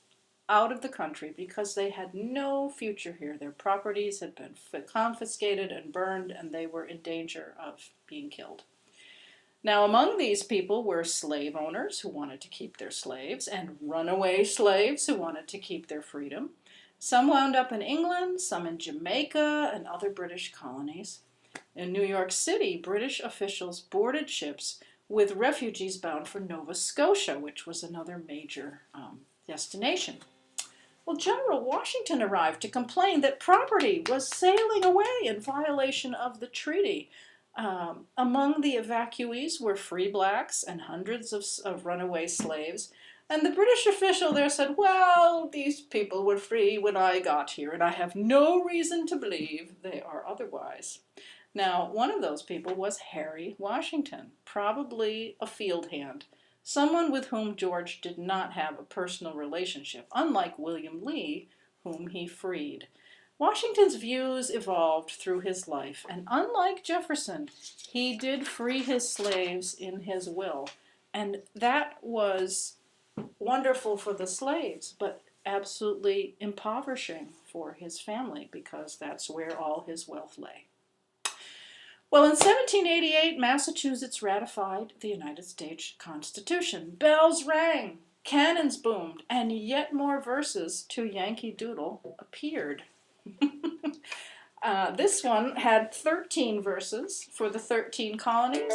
out of the country because they had no future here. Their properties had been confiscated and burned, and they were in danger of being killed. Now, among these people were slave owners who wanted to keep their slaves and runaway slaves who wanted to keep their freedom. Some wound up in England, some in Jamaica and other British colonies. In New York City, British officials boarded ships with refugees bound for Nova Scotia, which was another major destination. Well, General Washington arrived to complain that property was sailing away in violation of the treaty. Among the evacuees were free blacks and hundreds of runaway slaves. And the British official there said, well, these people were free when I got here, and I have no reason to believe they are otherwise. Now, one of those people was Harry Washington, probably a field hand, someone with whom George did not have a personal relationship, unlike William Lee, whom he freed. Washington's views evolved through his life, and unlike Jefferson, he did free his slaves in his will. And that was wonderful for the slaves, but absolutely impoverishing for his family because that's where all his wealth lay. Well, in 1788, Massachusetts ratified the United States Constitution. Bells rang, cannons boomed, and yet more verses to Yankee Doodle appeared. This one had 13 verses for the 13 colonies,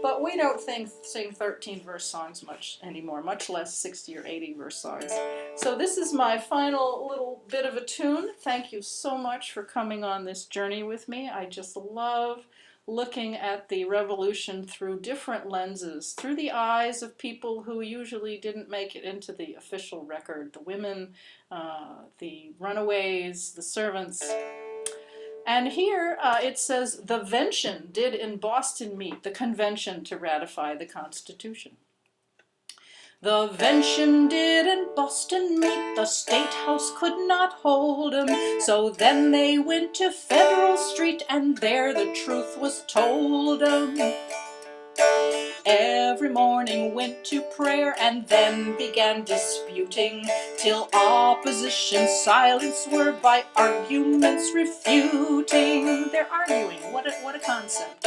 but we don't sing 13-verse songs much anymore, much less 60 or 80-verse songs. So this is my final little bit of a tune. Thank you so much for coming on this journey with me. I just love looking at the revolution through different lenses, through the eyes of people who usually didn't make it into the official record, the women, the runaways, the servants. And here it says, the Vention did in Boston meet the convention to ratify the Constitution. The Vention did in Boston meet, the State House could not hold 'em. So then they went to Federal Street, and there the truth was told 'em. Every morning went to prayer, and then began disputing, till opposition silenced were by arguments refuting. They're arguing, what a concept.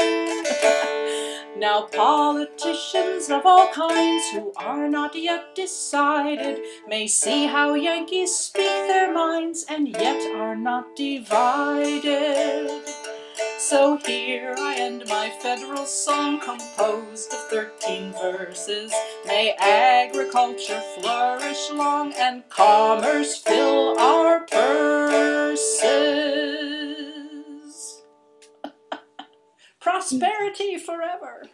Now politicians of all kinds who are not yet decided may see how Yankees speak their minds and yet are not divided. So here I end my federal song composed of 13 verses. May agriculture flourish long and commerce fill our purses. Prosperity forever.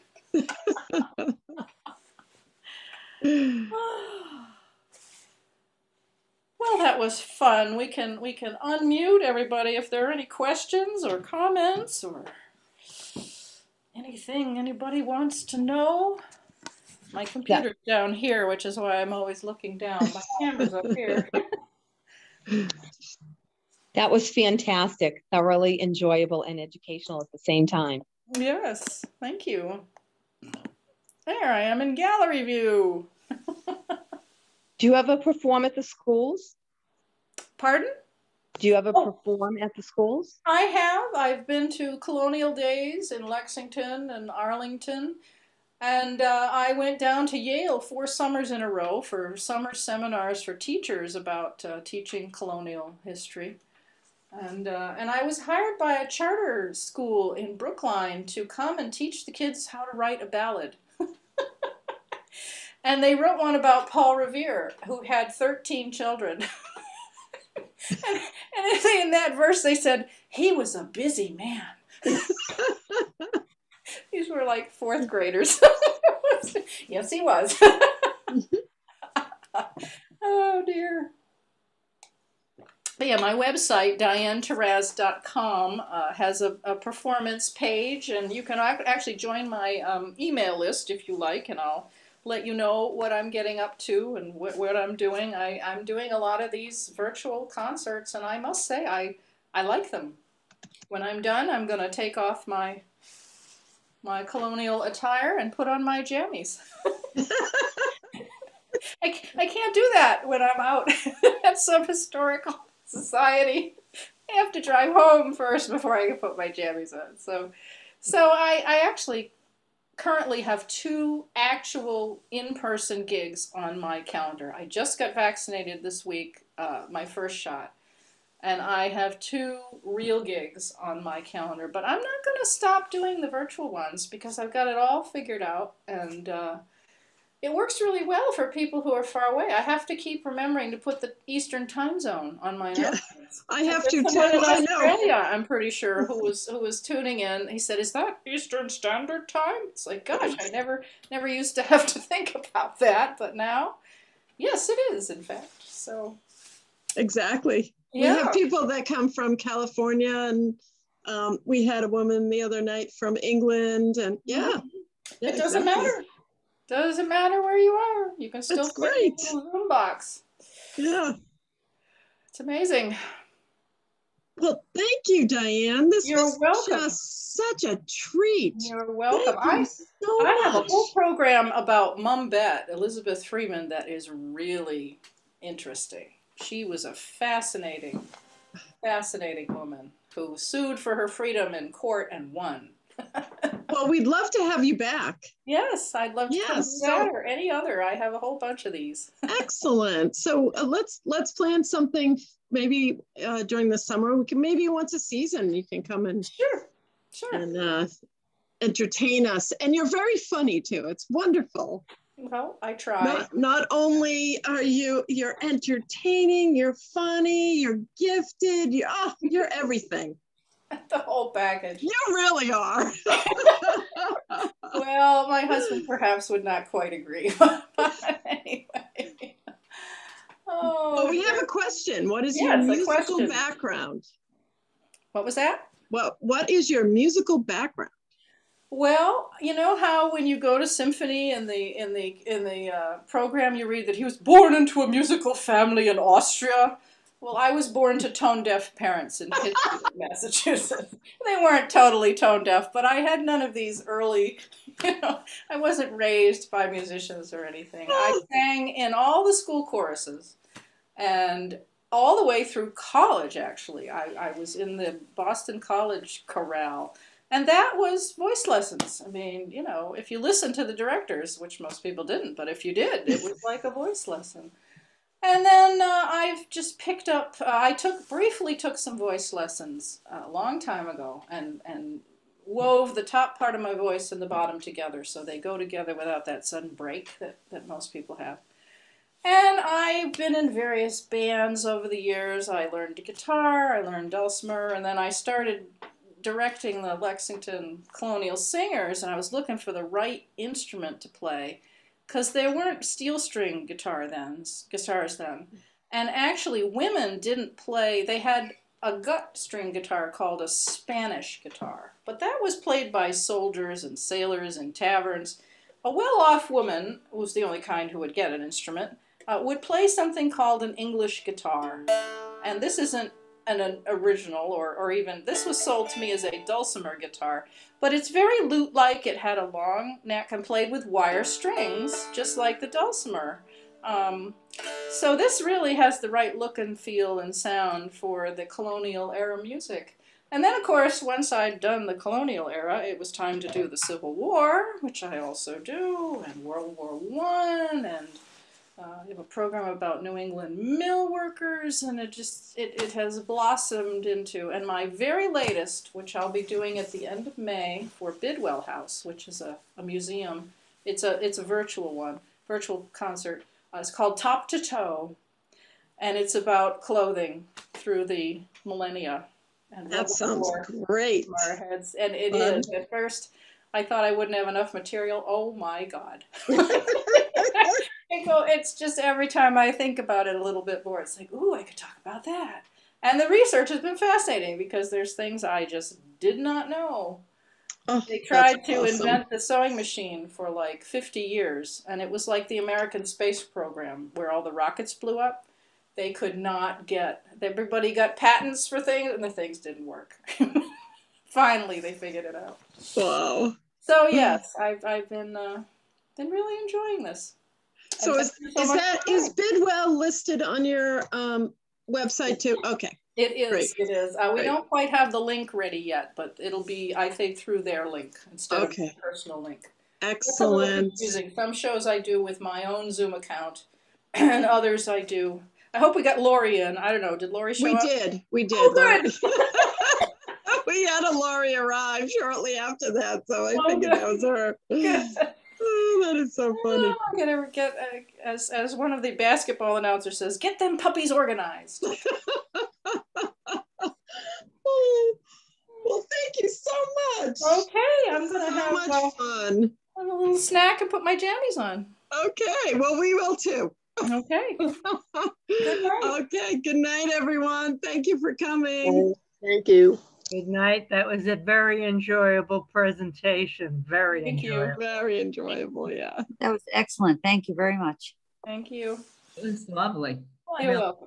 Well, that was fun. We can unmute everybody if there are any questions or comments or anything anybody wants to know. My computer's down here, which is why I'm always looking down. My camera's up here. That was fantastic, thoroughly enjoyable and educational at the same time. Yes, thank you. There I am in gallery view. Do you ever perform at the schools? Pardon? Do you ever perform at the schools? I have. I've been to Colonial Days in Lexington and Arlington. And I went down to Yale 4 summers in a row for summer seminars for teachers about teaching colonial history. And I was hired by a charter school in Brookline to come and teach the kids how to write a ballad. And they wrote one about Paul Revere, who had 13 children. and in that verse they said, he was a busy man. These were like 4th graders. Yes, he was. Oh, dear. But yeah, my website, dianetaraz.com, has a performance page, and you can actually join my email list if you like, and I'll let you know what I'm getting up to and what I'm doing. I'm doing a lot of these virtual concerts, and I must say I like them. When I'm done, I'm going to take off my colonial attire and put on my jammies. I can't do that when I'm out at some historical society. I have to drive home first before I can put my jammies on. So I actually currently have 2 actual in-person gigs on my calendar. I just got vaccinated this week, my first shot. And I have 2 real gigs on my calendar, but I'm not going to stop doing the virtual ones because I've got it all figured out, and it works really well for people who are far away. I have to keep remembering to put the Eastern time zone on my announcements. I have to Someone too. in I Australia, know. I'm pretty sure, who was tuning in. He said, "Is that Eastern Standard Time?" It's like, gosh, I never used to have to think about that, but now, yes, it is, in fact. So Exactly. yeah. We have people that come from California, and we had a woman the other night from England, and yeah. It doesn't matter. Doesn't matter where you are. You can still That's fit in great. a little Zoom box. Yeah. It's amazing. Well, thank you, Diane. This You're was welcome. just such a treat. You're welcome. Thank you so I have a much. whole program about Mum Bet, Elizabeth Freeman, that is really interesting. She was a fascinating woman who sued for her freedom in court and won. Well, we'd love to have you back. Yes, I'd love to come to Yes, that or any other. I have a whole bunch of these. Excellent. So let's plan something maybe during the summer. We can maybe once a season you can come and Sure. and entertain us. And you're very funny too. It's wonderful. Well, I try. Not only are you're entertaining, you're funny, you're gifted, you're everything. The whole package. You really are. Well, my husband perhaps would not quite agree, but anyway. Oh, Well, we have a question. What is your yes, a musical question. background? What was that? What is your musical background? Well, you know how when you go to symphony in the program you read that he was born into a musical family in Austria. Well, I was born to tone deaf parents in Pittsburgh, Massachusetts. They weren't totally tone deaf, but I had none of these early, I wasn't raised by musicians or anything. I sang in all the school choruses and all the way through college, actually. I was in the Boston College chorale. And that was voice lessons. I mean, if you listen to the directors, which most people didn't, but if you did, it was like a voice lesson. And then I've just picked up, I briefly took some voice lessons a long time ago and wove the top part of my voice and the bottom together so they go together without that sudden break that most people have. And I've been in various bands over the years. I learned guitar, I learned dulcimer, and then I started directing the Lexington Colonial Singers, and I was looking for the right instrument to play because there weren't steel string guitars then. And actually women didn't play, they had a gut string guitar called a Spanish guitar, but that was played by soldiers and sailors in taverns. A well-off woman, who was the only kind who would get an instrument, would play something called an English guitar. And this isn't an original, or even, this was sold to me as a dulcimer guitar, but it's very lute-like. It had a long neck and played with wire strings, just like the dulcimer. So this really has the right look and feel and sound for the colonial era music. And then, of course, once I'd done the colonial era, it was time to do the Civil War, which I also do, and World War I, and we have a program about New England mill workers, and it has blossomed into, and my very latest, which I'll be doing at the end of May for Bidwell House, which is a museum. It's a virtual concert. It's called Top to Toe, and it's about clothing through the millennia. And that sounds great. Our heads, and it is. At first, I thought I wouldn't have enough material. Oh my God. It's just every time I think about it a little bit more, it's like, ooh, I could talk about that. And the research has been fascinating because there's things I just did not know. Oh, they tried to invent the sewing machine for like 50 years, and it was like the American space program where all the rockets blew up. They could not everybody got patents for things, and the things didn't work. Finally, they figured it out. Wow. So yes, I've been really enjoying this. So is Bidwell listed on your website too? Okay. It is. Great. It is. We Great. don't quite have the link ready yet, but it'll be, I think, through their link instead of the personal link. Excellent. Some shows I do with my own Zoom account, and others I do. I hope we got Lori in. I don't know. Did Lori show up? We did. Oh, good. We had a Lori arrive shortly after that, so I figured that was her. Oh, that is so funny. I'm gonna get, as one of the basketball announcers says, get them puppies organized. Well, thank you so much. Okay, I'm gonna have so much fun. Have a little snack and put my jammies on. Okay, well, we will too. Okay. Good night. Okay, good night, everyone. Thank you for coming. Thank you. Good night. That was a very enjoyable presentation. Very enjoyable. Very enjoyable, yeah. That was excellent. Thank you very much. Thank you. It was lovely. Well, you're welcome.